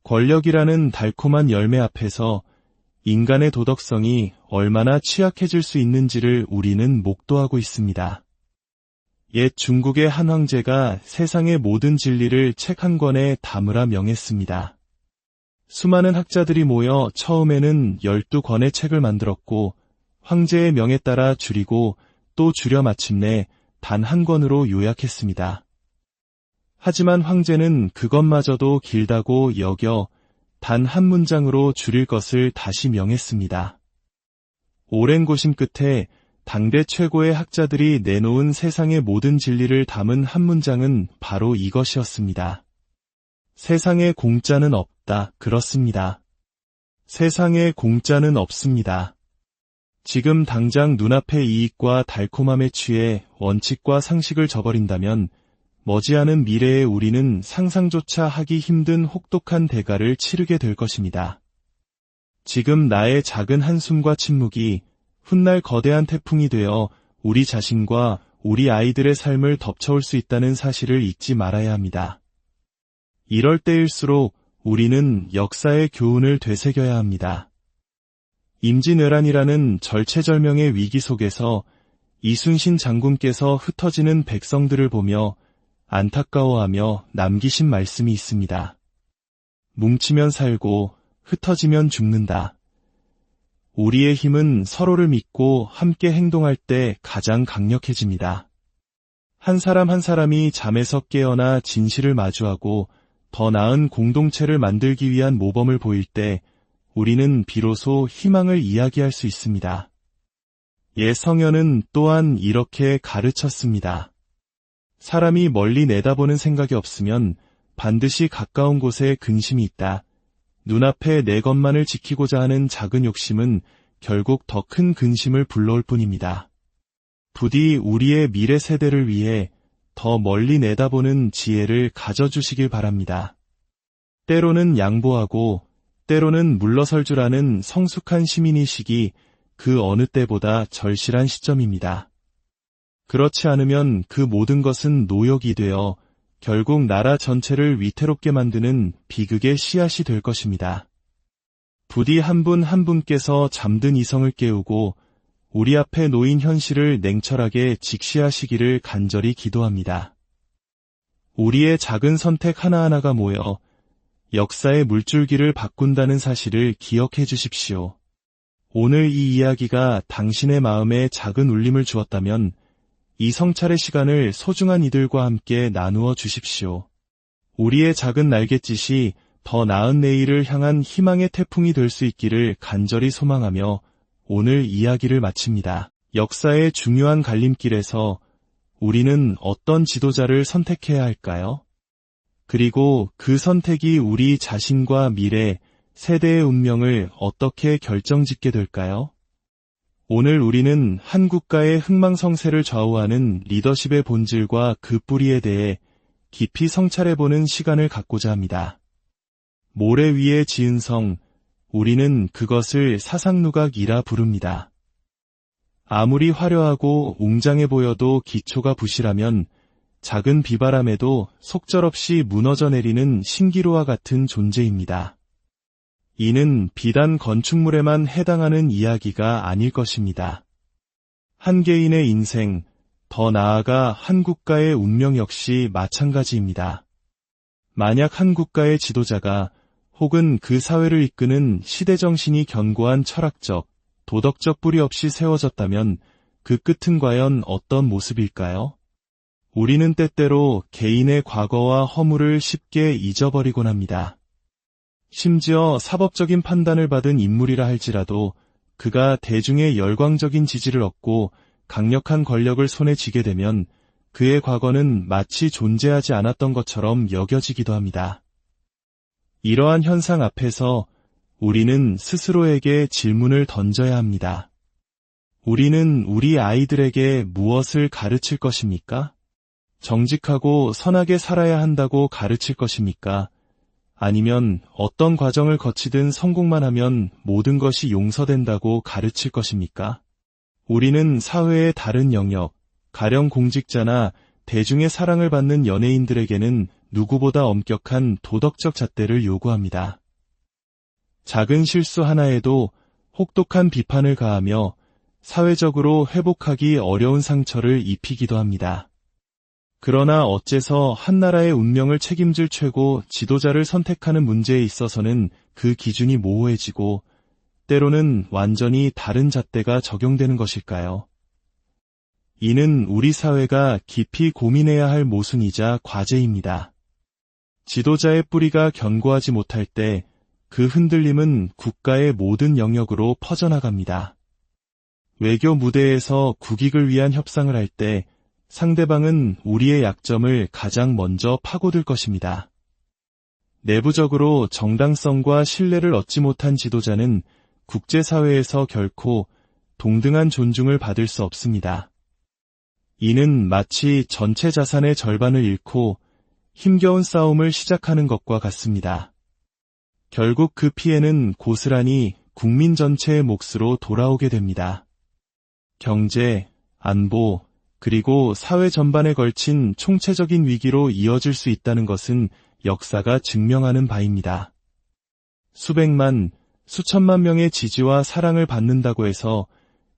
권력이라는 달콤한 열매 앞에서 인간의 도덕성이 얼마나 취약해질 수 있는지를 우리는 목도하고 있습니다. 옛 중국의 한 황제가 세상의 모든 진리를 책 한 권에 담으라 명했습니다. 수많은 학자들이 모여 처음에는 12권의 책을 만들었고 황제의 명에 따라 줄이고 또 줄여 마침내 단 한 권으로 요약했습니다. 하지만 황제는 그것마저도 길다고 여겨 단 한 문장으로 줄일 것을 다시 명했습니다. 오랜 고심 끝에 당대 최고의 학자들이 내놓은 세상의 모든 진리를 담은 한 문장은 바로 이것이었습니다. 세상에 공짜는 없다. 그렇습니다. 세상에 공짜는 없습니다. 지금 당장 눈앞의 이익과 달콤함에 취해 원칙과 상식을 저버린다면 머지않은 미래에 우리는 상상조차 하기 힘든 혹독한 대가를 치르게 될 것입니다. 지금 나의 작은 한숨과 침묵이 훗날 거대한 태풍이 되어 우리 자신과 우리 아이들의 삶을 덮쳐올 수 있다는 사실을 잊지 말아야 합니다. 이럴 때일수록 우리는 역사의 교훈을 되새겨야 합니다. 임진왜란이라는 절체절명의 위기 속에서 이순신 장군께서 흩어지는 백성들을 보며 안타까워하며 남기신 말씀이 있습니다. 뭉치면 살고 흩어지면 죽는다. 우리의 힘은 서로를 믿고 함께 행동할 때 가장 강력해집니다. 한 사람 한 사람이 잠에서 깨어나 진실을 마주하고 더 나은 공동체를 만들기 위한 모범을 보일 때 우리는 비로소 희망을 이야기할 수 있습니다. 옛 성현은 또한 이렇게 가르쳤습니다. 사람이 멀리 내다보는 생각이 없으면 반드시 가까운 곳에 근심이 있다. 눈앞에 내 것만을 지키고자 하는 작은 욕심은 결국 더 큰 근심을 불러올 뿐입니다. 부디 우리의 미래 세대를 위해 더 멀리 내다보는 지혜를 가져주시길 바랍니다. 때로는 양보하고 때로는 물러설 줄 아는 성숙한 시민의식이 그 어느 때보다 절실한 시점입니다. 그렇지 않으면 그 모든 것은 노역이 되어 결국 나라 전체를 위태롭게 만드는 비극의 씨앗이 될 것입니다. 부디 한 분 한 분께서 잠든 이성을 깨우고 우리 앞에 놓인 현실을 냉철하게 직시하시기를 간절히 기도합니다. 우리의 작은 선택 하나하나가 모여 역사의 물줄기를 바꾼다는 사실을 기억해 주십시오. 오늘 이 이야기가 당신의 마음에 작은 울림을 주었다면 이 성찰의 시간을 소중한 이들과 함께 나누어 주십시오. 우리의 작은 날갯짓이 더 나은 내일을 향한 희망의 태풍이 될 수 있기를 간절히 소망하며 오늘 이야기를 마칩니다. 역사의 중요한 갈림길에서 우리는 어떤 지도자를 선택해야 할까요? 그리고 그 선택이 우리 자신과 미래, 세대의 운명을 어떻게 결정짓게 될까요? 오늘 우리는 한 국가의 흥망성쇠를 좌우하는 리더십의 본질과 그 뿌리에 대해 깊이 성찰해보는 시간을 갖고자 합니다. 모래 위에 지은 성, 우리는 그것을 사상누각이라 부릅니다. 아무리 화려하고 웅장해 보여도 기초가 부실하면 작은 비바람에도 속절없이 무너져 내리는 신기루와 같은 존재입니다. 이는 비단 건축물에만 해당하는 이야기가 아닐 것입니다. 한 개인의 인생, 더 나아가 한 국가의 운명 역시 마찬가지입니다. 만약 한 국가의 지도자가 혹은 그 사회를 이끄는 시대정신이 견고한 철학적, 도덕적 뿌리 없이 세워졌다면 그 끝은 과연 어떤 모습일까요? 우리는 때때로 개인의 과거와 허물을 쉽게 잊어버리곤 합니다. 심지어 사법적인 판단을 받은 인물이라 할지라도 그가 대중의 열광적인 지지를 얻고 강력한 권력을 손에 쥐게 되면 그의 과거는 마치 존재하지 않았던 것처럼 여겨지기도 합니다. 이러한 현상 앞에서 우리는 스스로에게 질문을 던져야 합니다. 우리는 우리 아이들에게 무엇을 가르칠 것입니까? 정직하고 선하게 살아야 한다고 가르칠 것입니까? 아니면 어떤 과정을 거치든 성공만 하면 모든 것이 용서된다고 가르칠 것입니까? 우리는 사회의 다른 영역, 가령 공직자나 대중의 사랑을 받는 연예인들에게는 누구보다 엄격한 도덕적 잣대를 요구합니다. 작은 실수 하나에도 혹독한 비판을 가하며 사회적으로 회복하기 어려운 상처를 입히기도 합니다. 그러나 어째서 한 나라의 운명을 책임질 최고 지도자를 선택하는 문제에 있어서는 그 기준이 모호해지고 때로는 완전히 다른 잣대가 적용되는 것일까요? 이는 우리 사회가 깊이 고민해야 할 모순이자 과제입니다. 지도자의 뿌리가 견고하지 못할 때 그 흔들림은 국가의 모든 영역으로 퍼져나갑니다. 외교 무대에서 국익을 위한 협상을 할 때 상대방은 우리의 약점을 가장 먼저 파고들 것입니다. 내부적으로 정당성과 신뢰를 얻지 못한 지도자는 국제사회에서 결코 동등한 존중을 받을 수 없습니다. 이는 마치 전체 자산의 절반을 잃고 힘겨운 싸움을 시작하는 것과 같습니다. 결국 그 피해는 고스란히 국민 전체의 몫으로 돌아오게 됩니다. 경제, 안보, 그리고 사회 전반에 걸친 총체적인 위기로 이어질 수 있다는 것은 역사가 증명하는 바입니다. 수백만, 수천만 명의 지지와 사랑을 받는다고 해서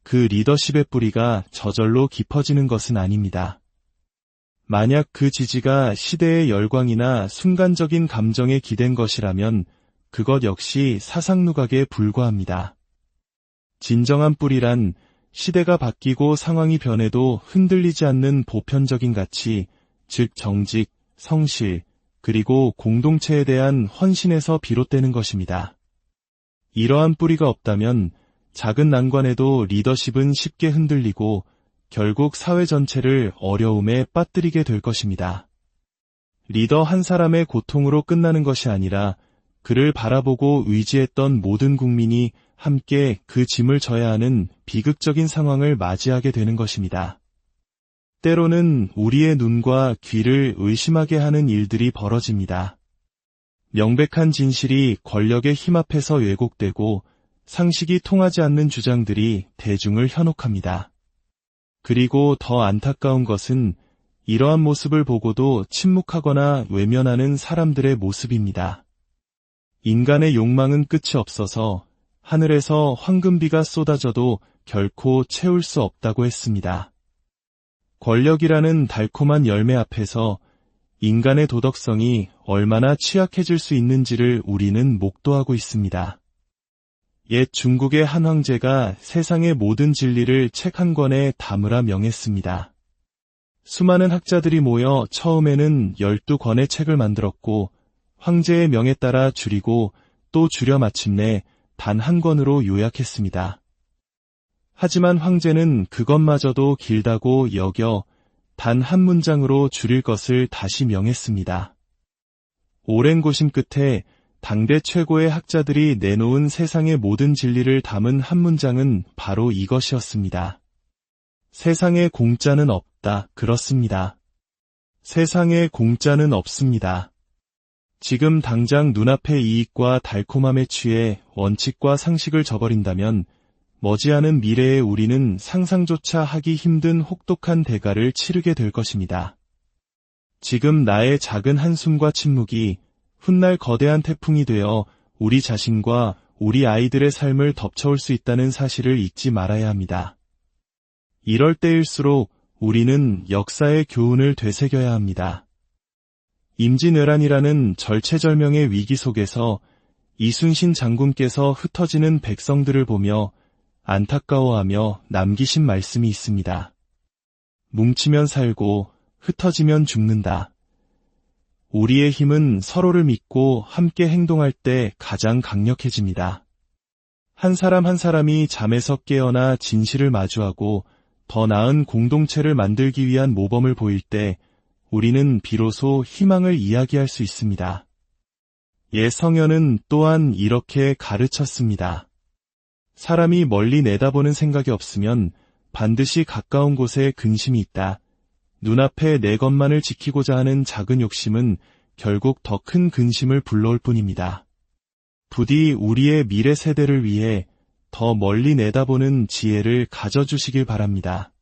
그 리더십의 뿌리가 저절로 깊어지는 것은 아닙니다. 만약 그 지지가 시대의 열광이나 순간적인 감정에 기댄 것이라면 그것 역시 사상누각에 불과합니다. 진정한 뿌리란 시대가 바뀌고 상황이 변해도 흔들리지 않는 보편적인 가치, 즉 정직, 성실, 그리고 공동체에 대한 헌신에서 비롯되는 것입니다. 이러한 뿌리가 없다면 작은 난관에도 리더십은 쉽게 흔들리고 결국 사회 전체를 어려움에 빠뜨리게 될 것입니다. 리더 한 사람의 고통으로 끝나는 것이 아니라 그를 바라보고 의지했던 모든 국민이 함께 그 짐을 져야 하는 비극적인 상황을 맞이하게 되는 것입니다. 때로는 우리의 눈과 귀를 의심하게 하는 일들이 벌어집니다. 명백한 진실이 권력의 힘 앞에서 왜곡되고 상식이 통하지 않는 주장들이 대중을 현혹합니다. 그리고 더 안타까운 것은 이러한 모습을 보고도 침묵하거나 외면하는 사람들의 모습입니다. 인간의 욕망은 끝이 없어서 하늘에서 황금비가 쏟아져도 결코 채울 수 없다고 했습니다. 권력이라는 달콤한 열매 앞에서 인간의 도덕성이 얼마나 취약해질 수 있는지를 우리는 목도하고 있습니다. 옛 중국의 한 황제가 세상의 모든 진리를 책 한 권에 담으라 명했습니다. 수많은 학자들이 모여 처음에는 12권의 책을 만들었고 황제의 명에 따라 줄이고 또 줄여 마침내 단 한 권으로 요약했습니다. 하지만 황제는 그것마저도 길다고 여겨 단 한 문장으로 줄일 것을 다시 명했습니다. 오랜 고심 끝에 당대 최고의 학자들이 내놓은 세상의 모든 진리를 담은 한 문장은 바로 이것이었습니다. 세상에 공짜는 없다. 그렇습니다. 세상에 공짜는 없습니다. 지금 당장 눈앞의 이익과 달콤함에 취해 원칙과 상식을 저버린다면 머지않은 미래에 우리는 상상조차 하기 힘든 혹독한 대가를 치르게 될 것입니다. 지금 나의 작은 한숨과 침묵이 훗날 거대한 태풍이 되어 우리 자신과 우리 아이들의 삶을 덮쳐올 수 있다는 사실을 잊지 말아야 합니다. 이럴 때일수록 우리는 역사의 교훈을 되새겨야 합니다. 임진왜란이라는 절체절명의 위기 속에서 이순신 장군께서 흩어지는 백성들을 보며 안타까워하며 남기신 말씀이 있습니다. 뭉치면 살고 흩어지면 죽는다. 우리의 힘은 서로를 믿고 함께 행동할 때 가장 강력해집니다. 한 사람 한 사람이 잠에서 깨어나 진실을 마주하고 더 나은 공동체를 만들기 위한 모범을 보일 때 우리는 비로소 희망을 이야기할 수 있습니다. 옛 성현은 또한 이렇게 가르쳤습니다. 사람이 멀리 내다보는 생각이 없으면 반드시 가까운 곳에 근심이 있다. 눈앞에 내 것만을 지키고자 하는 작은 욕심은 결국 더 큰 근심을 불러올 뿐입니다. 부디 우리의 미래 세대를 위해 더 멀리 내다보는 지혜를 가져주시길 바랍니다.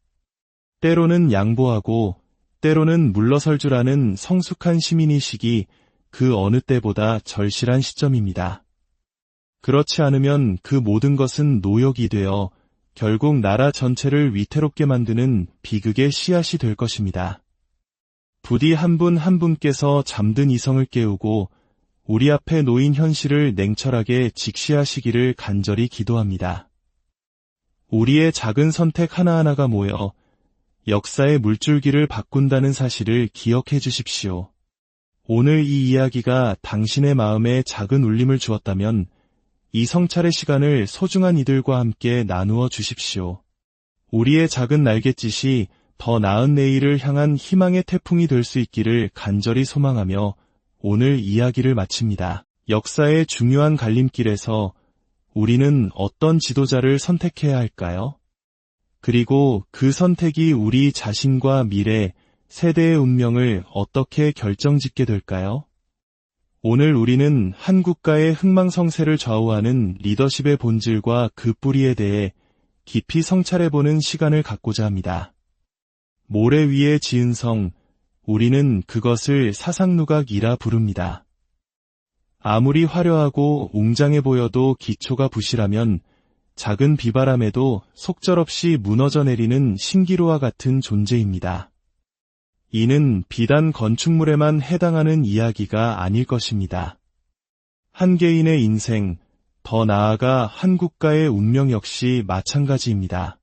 때로는 양보하고 때로는 물러설 줄 아는 성숙한 시민의식이 그 어느 때보다 절실한 시점입니다. 그렇지 않으면 그 모든 것은 노역이 되어 결국 나라 전체를 위태롭게 만드는 비극의 씨앗이 될 것입니다. 부디 한 분 한 분께서 잠든 이성을 깨우고 우리 앞에 놓인 현실을 냉철하게 직시하시기를 간절히 기도합니다. 우리의 작은 선택 하나하나가 모여 역사의 물줄기를 바꾼다는 사실을 기억해 주십시오. 오늘 이 이야기가 당신의 마음에 작은 울림을 주었다면 이 성찰의 시간을 소중한 이들과 함께 나누어 주십시오. 우리의 작은 날갯짓이 더 나은 내일을 향한 희망의 태풍이 될 수 있기를 간절히 소망하며 오늘 이야기를 마칩니다. 역사의 중요한 갈림길에서 우리는 어떤 지도자를 선택해야 할까요? 그리고 그 선택이 우리 자신과 미래, 세대의 운명을 어떻게 결정짓게 될까요? 오늘 우리는 한 국가의 흥망성쇠를 좌우하는 리더십의 본질과 그 뿌리에 대해 깊이 성찰해보는 시간을 갖고자 합니다. 모래 위에 지은 성, 우리는 그것을 사상누각이라 부릅니다. 아무리 화려하고 웅장해 보여도 기초가 부실하면 작은 비바람에도 속절없이 무너져 내리는 신기루와 같은 존재입니다. 이는 비단 건축물에만 해당하는 이야기가 아닐 것입니다. 한 개인의 인생, 더 나아가 한 국가의 운명 역시 마찬가지입니다.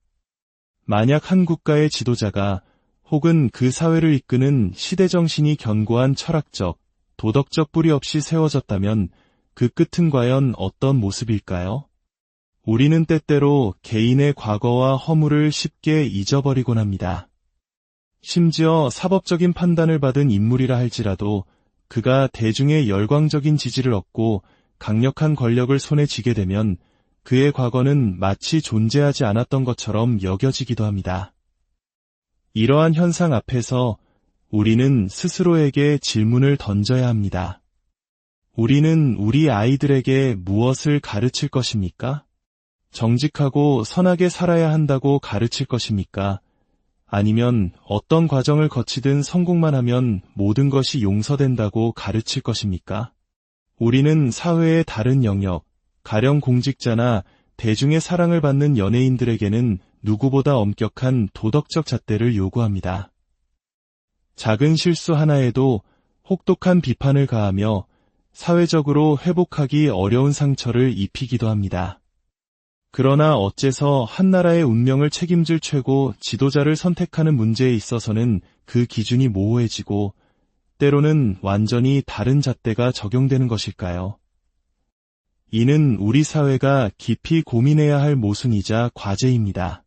만약 한 국가의 지도자가 혹은 그 사회를 이끄는 시대정신이 견고한 철학적, 도덕적 뿌리 없이 세워졌다면 그 끝은 과연 어떤 모습일까요? 우리는 때때로 개인의 과거와 허물을 쉽게 잊어버리곤 합니다. 심지어 사법적인 판단을 받은 인물이라 할지라도 그가 대중의 열광적인 지지를 얻고 강력한 권력을 손에 쥐게 되면 그의 과거는 마치 존재하지 않았던 것처럼 여겨지기도 합니다. 이러한 현상 앞에서 우리는 스스로에게 질문을 던져야 합니다. 우리는 우리 아이들에게 무엇을 가르칠 것입니까? 정직하고 선하게 살아야 한다고 가르칠 것입니까? 아니면 어떤 과정을 거치든 성공만 하면 모든 것이 용서된다고 가르칠 것입니까? 우리는 사회의 다른 영역, 가령 공직자나 대중의 사랑을 받는 연예인들에게는 누구보다 엄격한 도덕적 잣대를 요구합니다. 작은 실수 하나에도 혹독한 비판을 가하며 사회적으로 회복하기 어려운 상처를 입히기도 합니다. 그러나 어째서 한 나라의 운명을 책임질 최고 지도자를 선택하는 문제에 있어서는 그 기준이 모호해지고 때로는 완전히 다른 잣대가 적용되는 것일까요? 이는 우리 사회가 깊이 고민해야 할 모순이자 과제입니다.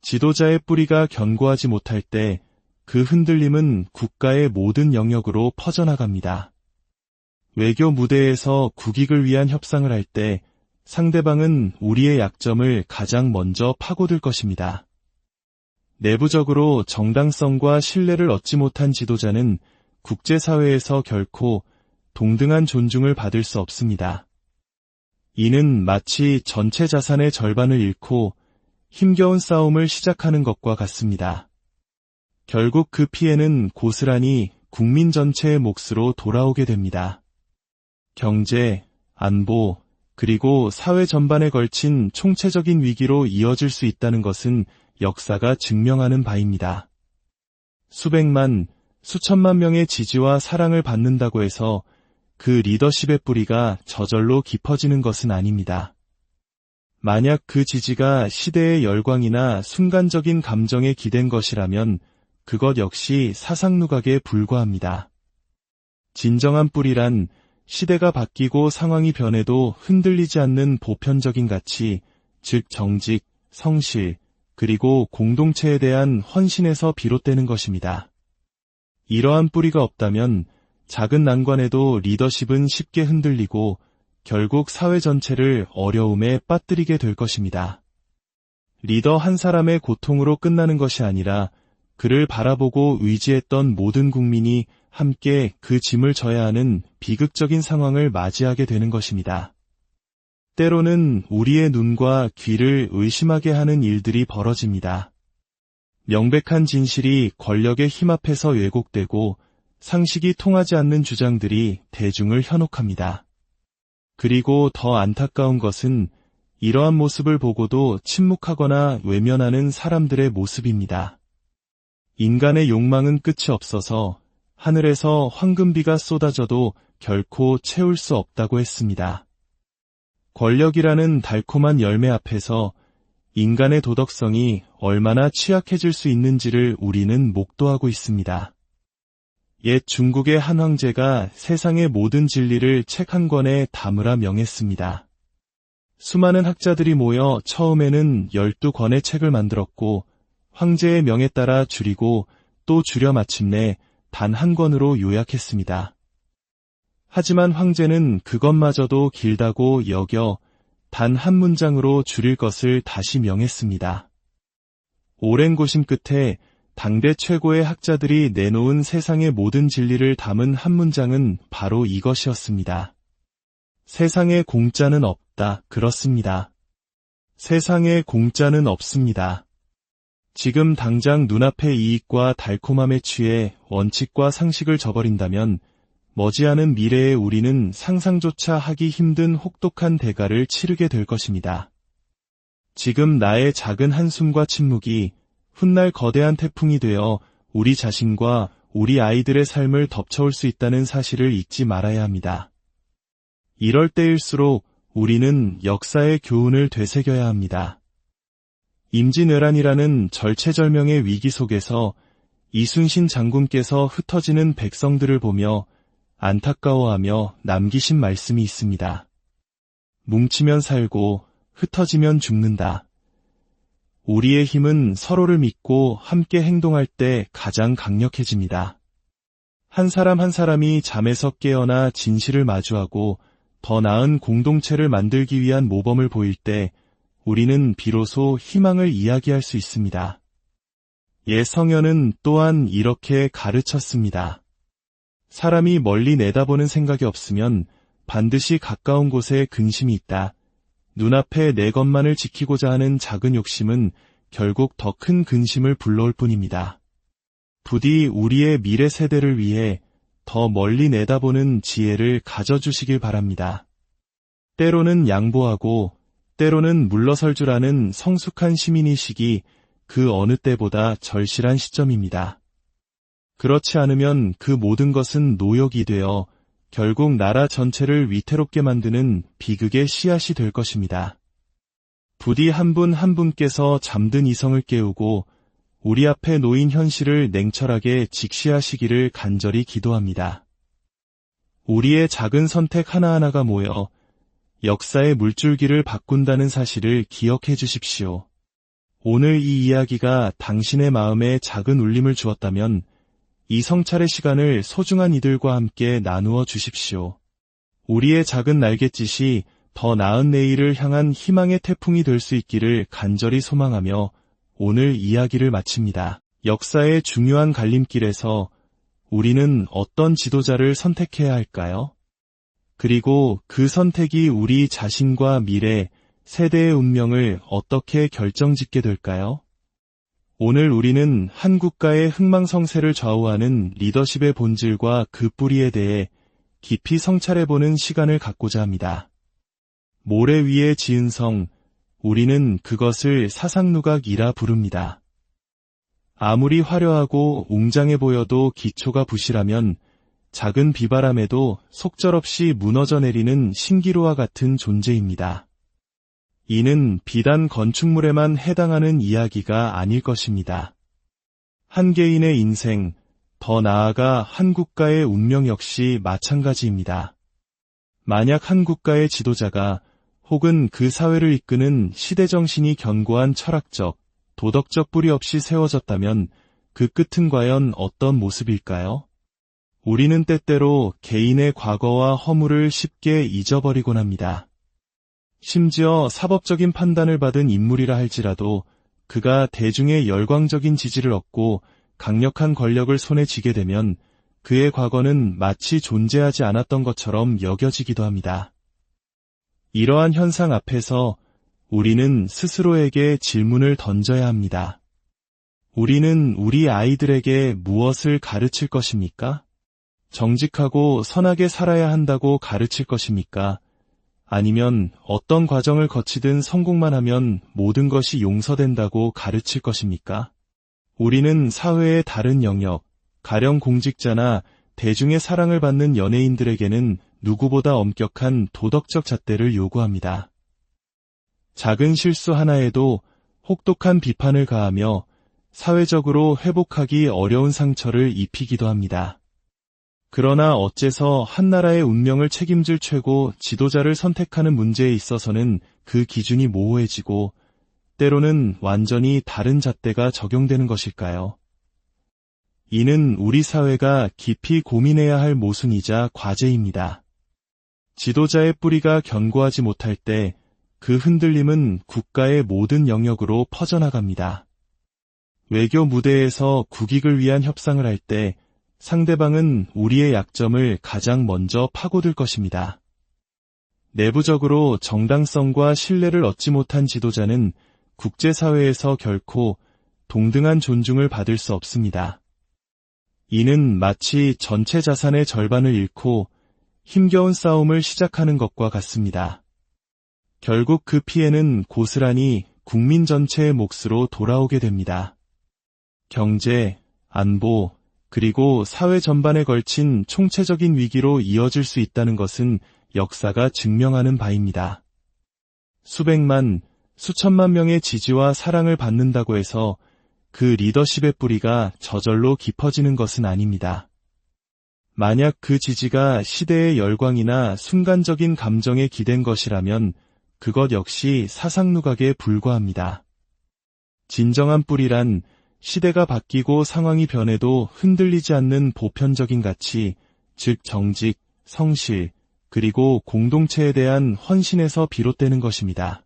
지도자의 뿌리가 견고하지 못할 때 그 흔들림은 국가의 모든 영역으로 퍼져나갑니다. 외교 무대에서 국익을 위한 협상을 할 때 상대방은 우리의 약점을 가장 먼저 파고들 것입니다. 내부적으로 정당성과 신뢰를 얻지 못한 지도자는 국제사회에서 결코 동등한 존중을 받을 수 없습니다. 이는 마치 전체 자산의 절반을 잃고 힘겨운 싸움을 시작하는 것과 같습니다. 결국 그 피해는 고스란히 국민 전체의 몫으로 돌아오게 됩니다. 경제, 안보, 그리고 사회 전반에 걸친 총체적인 위기로 이어질 수 있다는 것은 역사가 증명하는 바입니다. 수백만, 수천만 명의 지지와 사랑을 받는다고 해서 그 리더십의 뿌리가 저절로 깊어지는 것은 아닙니다. 만약 그 지지가 시대의 열광이나 순간적인 감정에 기댄 것이라면 그것 역시 사상누각에 불과합니다. 진정한 뿌리란 시대가 바뀌고 상황이 변해도 흔들리지 않는 보편적인 가치, 즉 정직, 성실, 그리고 공동체에 대한 헌신에서 비롯되는 것입니다. 이러한 뿌리가 없다면 작은 난관에도 리더십은 쉽게 흔들리고 결국 사회 전체를 어려움에 빠뜨리게 될 것입니다. 리더 한 사람의 고통으로 끝나는 것이 아니라 그를 바라보고 의지했던 모든 국민이 함께 그 짐을 져야 하는 비극적인 상황을 맞이하게 되는 것입니다. 때로는 우리의 눈과 귀를 의심하게 하는 일들이 벌어집니다. 명백한 진실이 권력의 힘 앞에서 왜곡되고 상식이 통하지 않는 주장들이 대중을 현혹합니다. 그리고 더 안타까운 것은 이러한 모습을 보고도 침묵하거나 외면하는 사람들의 모습입니다. 인간의 욕망은 끝이 없어서 하늘에서 황금비가 쏟아져도 결코 채울 수 없다고 했습니다. 권력이라는 달콤한 열매 앞에서 인간의 도덕성이 얼마나 취약해질 수 있는지를 우리는 목도하고 있습니다. 옛 중국의 한 황제가 세상의 모든 진리를 책 한 권에 담으라 명했습니다. 수많은 학자들이 모여 처음에는 12권의 책을 만들었고 황제의 명에 따라 줄이고 또 줄여 마침내 단 한 권으로 요약했습니다. 하지만 황제는 그것마저도 길다고 여겨 단 한 문장으로 줄일 것을 다시 명했습니다. 오랜 고심 끝에 당대 최고의 학자들이 내놓은 세상의 모든 진리를 담은 한 문장은 바로 이것이었습니다. 세상에 공짜는 없다. 그렇습니다. 세상에 공짜는 없습니다. 지금 당장 눈앞의 이익과 달콤함에 취해 원칙과 상식을 저버린다면 머지않은 미래에 우리는 상상조차 하기 힘든 혹독한 대가를 치르게 될 것입니다. 지금 나의 작은 한숨과 침묵이 훗날 거대한 태풍이 되어 우리 자신과 우리 아이들의 삶을 덮쳐올 수 있다는 사실을 잊지 말아야 합니다. 이럴 때일수록 우리는 역사의 교훈을 되새겨야 합니다. 임진왜란이라는 절체절명의 위기 속에서 이순신 장군께서 흩어지는 백성들을 보며 안타까워하며 남기신 말씀이 있습니다. 뭉치면 살고 흩어지면 죽는다. 우리의 힘은 서로를 믿고 함께 행동할 때 가장 강력해집니다. 한 사람 한 사람이 잠에서 깨어나 진실을 마주하고 더 나은 공동체를 만들기 위한 모범을 보일 때 우리는 비로소 희망을 이야기할 수 있습니다. 옛 성현은 또한 이렇게 가르쳤습니다. 사람이 멀리 내다보는 생각이 없으면 반드시 가까운 곳에 근심이 있다. 눈앞에 내 것만을 지키고자 하는 작은 욕심은 결국 더 큰 근심을 불러올 뿐입니다. 부디 우리의 미래 세대를 위해 더 멀리 내다보는 지혜를 가져주시길 바랍니다. 때로는 양보하고 때로는 물러설 줄 아는 성숙한 시민의식이 그 어느 때보다 절실한 시점입니다. 그렇지 않으면 그 모든 것은 노역이 되어 결국 나라 전체를 위태롭게 만드는 비극의 씨앗이 될 것입니다. 부디 한 분 한 분께서 잠든 이성을 깨우고 우리 앞에 놓인 현실을 냉철하게 직시하시기를 간절히 기도합니다. 우리의 작은 선택 하나하나가 모여 역사의 물줄기를 바꾼다는 사실을 기억해 주십시오. 오늘 이 이야기가 당신의 마음에 작은 울림을 주었다면 이 성찰의 시간을 소중한 이들과 함께 나누어 주십시오. 우리의 작은 날갯짓이 더 나은 내일을 향한 희망의 태풍이 될 수 있기를 간절히 소망하며 오늘 이야기를 마칩니다. 역사의 중요한 갈림길에서 우리는 어떤 지도자를 선택해야 할까요? 그리고 그 선택이 우리 자신과 미래, 세대의 운명을 어떻게 결정짓게 될까요? 오늘 우리는 한 국가의 흥망성쇠를 좌우하는 리더십의 본질과 그 뿌리에 대해 깊이 성찰해보는 시간을 갖고자 합니다. 모래 위에 지은 성, 우리는 그것을 사상누각이라 부릅니다. 아무리 화려하고 웅장해 보여도 기초가 부실하면 작은 비바람에도 속절없이 무너져 내리는 신기루와 같은 존재입니다. 이는 비단 건축물에만 해당하는 이야기가 아닐 것입니다. 한 개인의 인생, 더 나아가 한 국가의 운명 역시 마찬가지입니다. 만약 한 국가의 지도자가 혹은 그 사회를 이끄는 시대정신이 견고한 철학적, 도덕적 뿌리 없이 세워졌다면 그 끝은 과연 어떤 모습일까요? 우리는 때때로 개인의 과거와 허물을 쉽게 잊어버리곤 합니다. 심지어 사법적인 판단을 받은 인물이라 할지라도 그가 대중의 열광적인 지지를 얻고 강력한 권력을 손에 쥐게 되면 그의 과거는 마치 존재하지 않았던 것처럼 여겨지기도 합니다. 이러한 현상 앞에서 우리는 스스로에게 질문을 던져야 합니다. 우리는 우리 아이들에게 무엇을 가르칠 것입니까? 정직하고 선하게 살아야 한다고 가르칠 것입니까? 아니면 어떤 과정을 거치든 성공만 하면 모든 것이 용서된다고 가르칠 것입니까? 우리는 사회의 다른 영역, 가령 공직자나 대중의 사랑을 받는 연예인들에게는 누구보다 엄격한 도덕적 잣대를 요구합니다. 작은 실수 하나에도 혹독한 비판을 가하며 사회적으로 회복하기 어려운 상처를 입히기도 합니다. 그러나 어째서 한 나라의 운명을 책임질 최고 지도자를 선택하는 문제에 있어서는 그 기준이 모호해지고 때로는 완전히 다른 잣대가 적용되는 것일까요? 이는 우리 사회가 깊이 고민해야 할 모순이자 과제입니다. 지도자의 뿌리가 견고하지 못할 때 그 흔들림은 국가의 모든 영역으로 퍼져나갑니다. 외교 무대에서 국익을 위한 협상을 할 때 상대방은 우리의 약점을 가장 먼저 파고들 것입니다. 내부적으로 정당성과 신뢰를 얻지 못한 지도자는 국제사회에서 결코 동등한 존중을 받을 수 없습니다. 이는 마치 전체 자산의 절반을 잃고 힘겨운 싸움을 시작하는 것과 같습니다. 결국 그 피해는 고스란히 국민 전체의 몫으로 돌아오게 됩니다. 경제, 안보, 그리고 사회 전반에 걸친 총체적인 위기로 이어질 수 있다는 것은 역사가 증명하는 바입니다. 수백만, 수천만 명의 지지와 사랑을 받는다고 해서 그 리더십의 뿌리가 저절로 깊어지는 것은 아닙니다. 만약 그 지지가 시대의 열광이나 순간적인 감정에 기댄 것이라면 그것 역시 사상누각에 불과합니다. 진정한 뿌리란 시대가 바뀌고 상황이 변해도 흔들리지 않는 보편적인 가치, 즉 정직, 성실, 그리고 공동체에 대한 헌신에서 비롯되는 것입니다.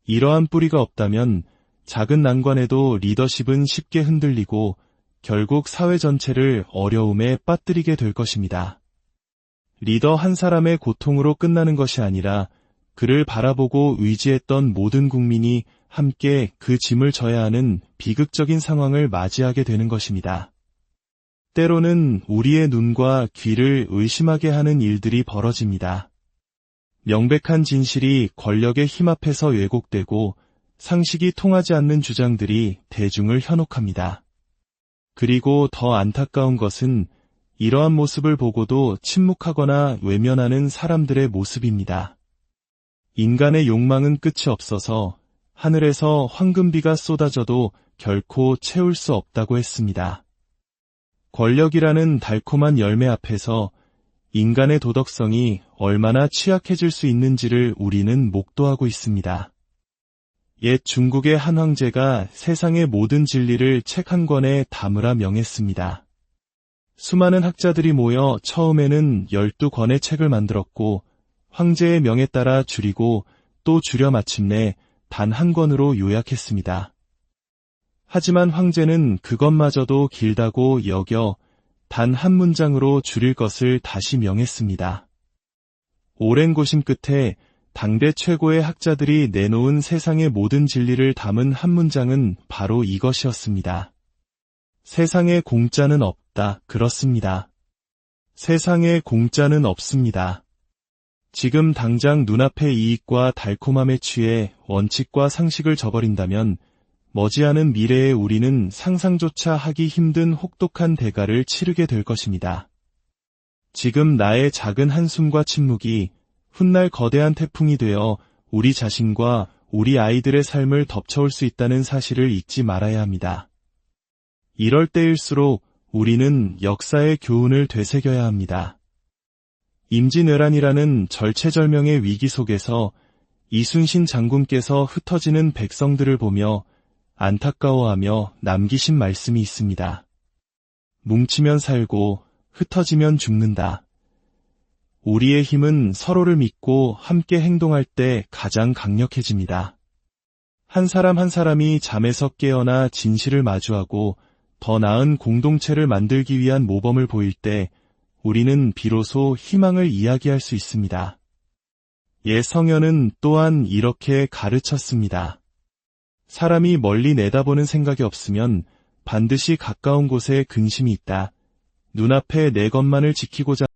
이러한 뿌리가 없다면 작은 난관에도 리더십은 쉽게 흔들리고 결국 사회 전체를 어려움에 빠뜨리게 될 것입니다. 리더 한 사람의 고통으로 끝나는 것이 아니라 그를 바라보고 의지했던 모든 국민이 함께 그 짐을 져야 하는 비극적인 상황을 맞이하게 되는 것입니다. 때로는 우리의 눈과 귀를 의심하게 하는 일들이 벌어집니다. 명백한 진실이 권력의 힘 앞에서 왜곡되고 상식이 통하지 않는 주장들이 대중을 현혹합니다. 그리고 더 안타까운 것은 이러한 모습을 보고도 침묵하거나 외면하는 사람들의 모습입니다. 인간의 욕망은 끝이 없어서 하늘에서 황금비가 쏟아져도 결코 채울 수 없다고 했습니다. 권력이라는 달콤한 열매 앞에서 인간의 도덕성이 얼마나 취약해질 수 있는지를 우리는 목도하고 있습니다. 옛 중국의 한 황제가 세상의 모든 진리를 책 한 권에 담으라 명했습니다. 수많은 학자들이 모여 처음에는 12권의 책을 만들었고 황제의 명에 따라 줄이고 또 줄여 마침내 단 한 권으로 요약했습니다. 하지만 황제는 그것마저도 길다고 여겨 단 한 문장으로 줄일 것을 다시 명했습니다. 오랜 고심 끝에 당대 최고의 학자들이 내놓은 세상의 모든 진리를 담은 한 문장은 바로 이것이었습니다. 세상에 공짜는 없다. 그렇습니다. 세상에 공짜는 없습니다. 지금 당장 눈앞의 이익과 달콤함에 취해 원칙과 상식을 저버린다면 머지않은 미래에 우리는 상상조차 하기 힘든 혹독한 대가를 치르게 될 것입니다. 지금 나의 작은 한숨과 침묵이 훗날 거대한 태풍이 되어 우리 자신과 우리 아이들의 삶을 덮쳐올 수 있다는 사실을 잊지 말아야 합니다. 이럴 때일수록 우리는 역사의 교훈을 되새겨야 합니다. 임진왜란이라는 절체절명의 위기 속에서 이순신 장군께서 흩어지는 백성들을 보며 안타까워하며 남기신 말씀이 있습니다. 뭉치면 살고 흩어지면 죽는다. 우리의 힘은 서로를 믿고 함께 행동할 때 가장 강력해집니다. 한 사람 한 사람이 잠에서 깨어나 진실을 마주하고 더 나은 공동체를 만들기 위한 모범을 보일 때 우리는 비로소 희망을 이야기할 수 있습니다. 옛 성현은 또한 이렇게 가르쳤습니다. 사람이 멀리 내다보는 생각이 없으면 반드시 가까운 곳에 근심이 있다. 눈앞에 내 것만을 지키고자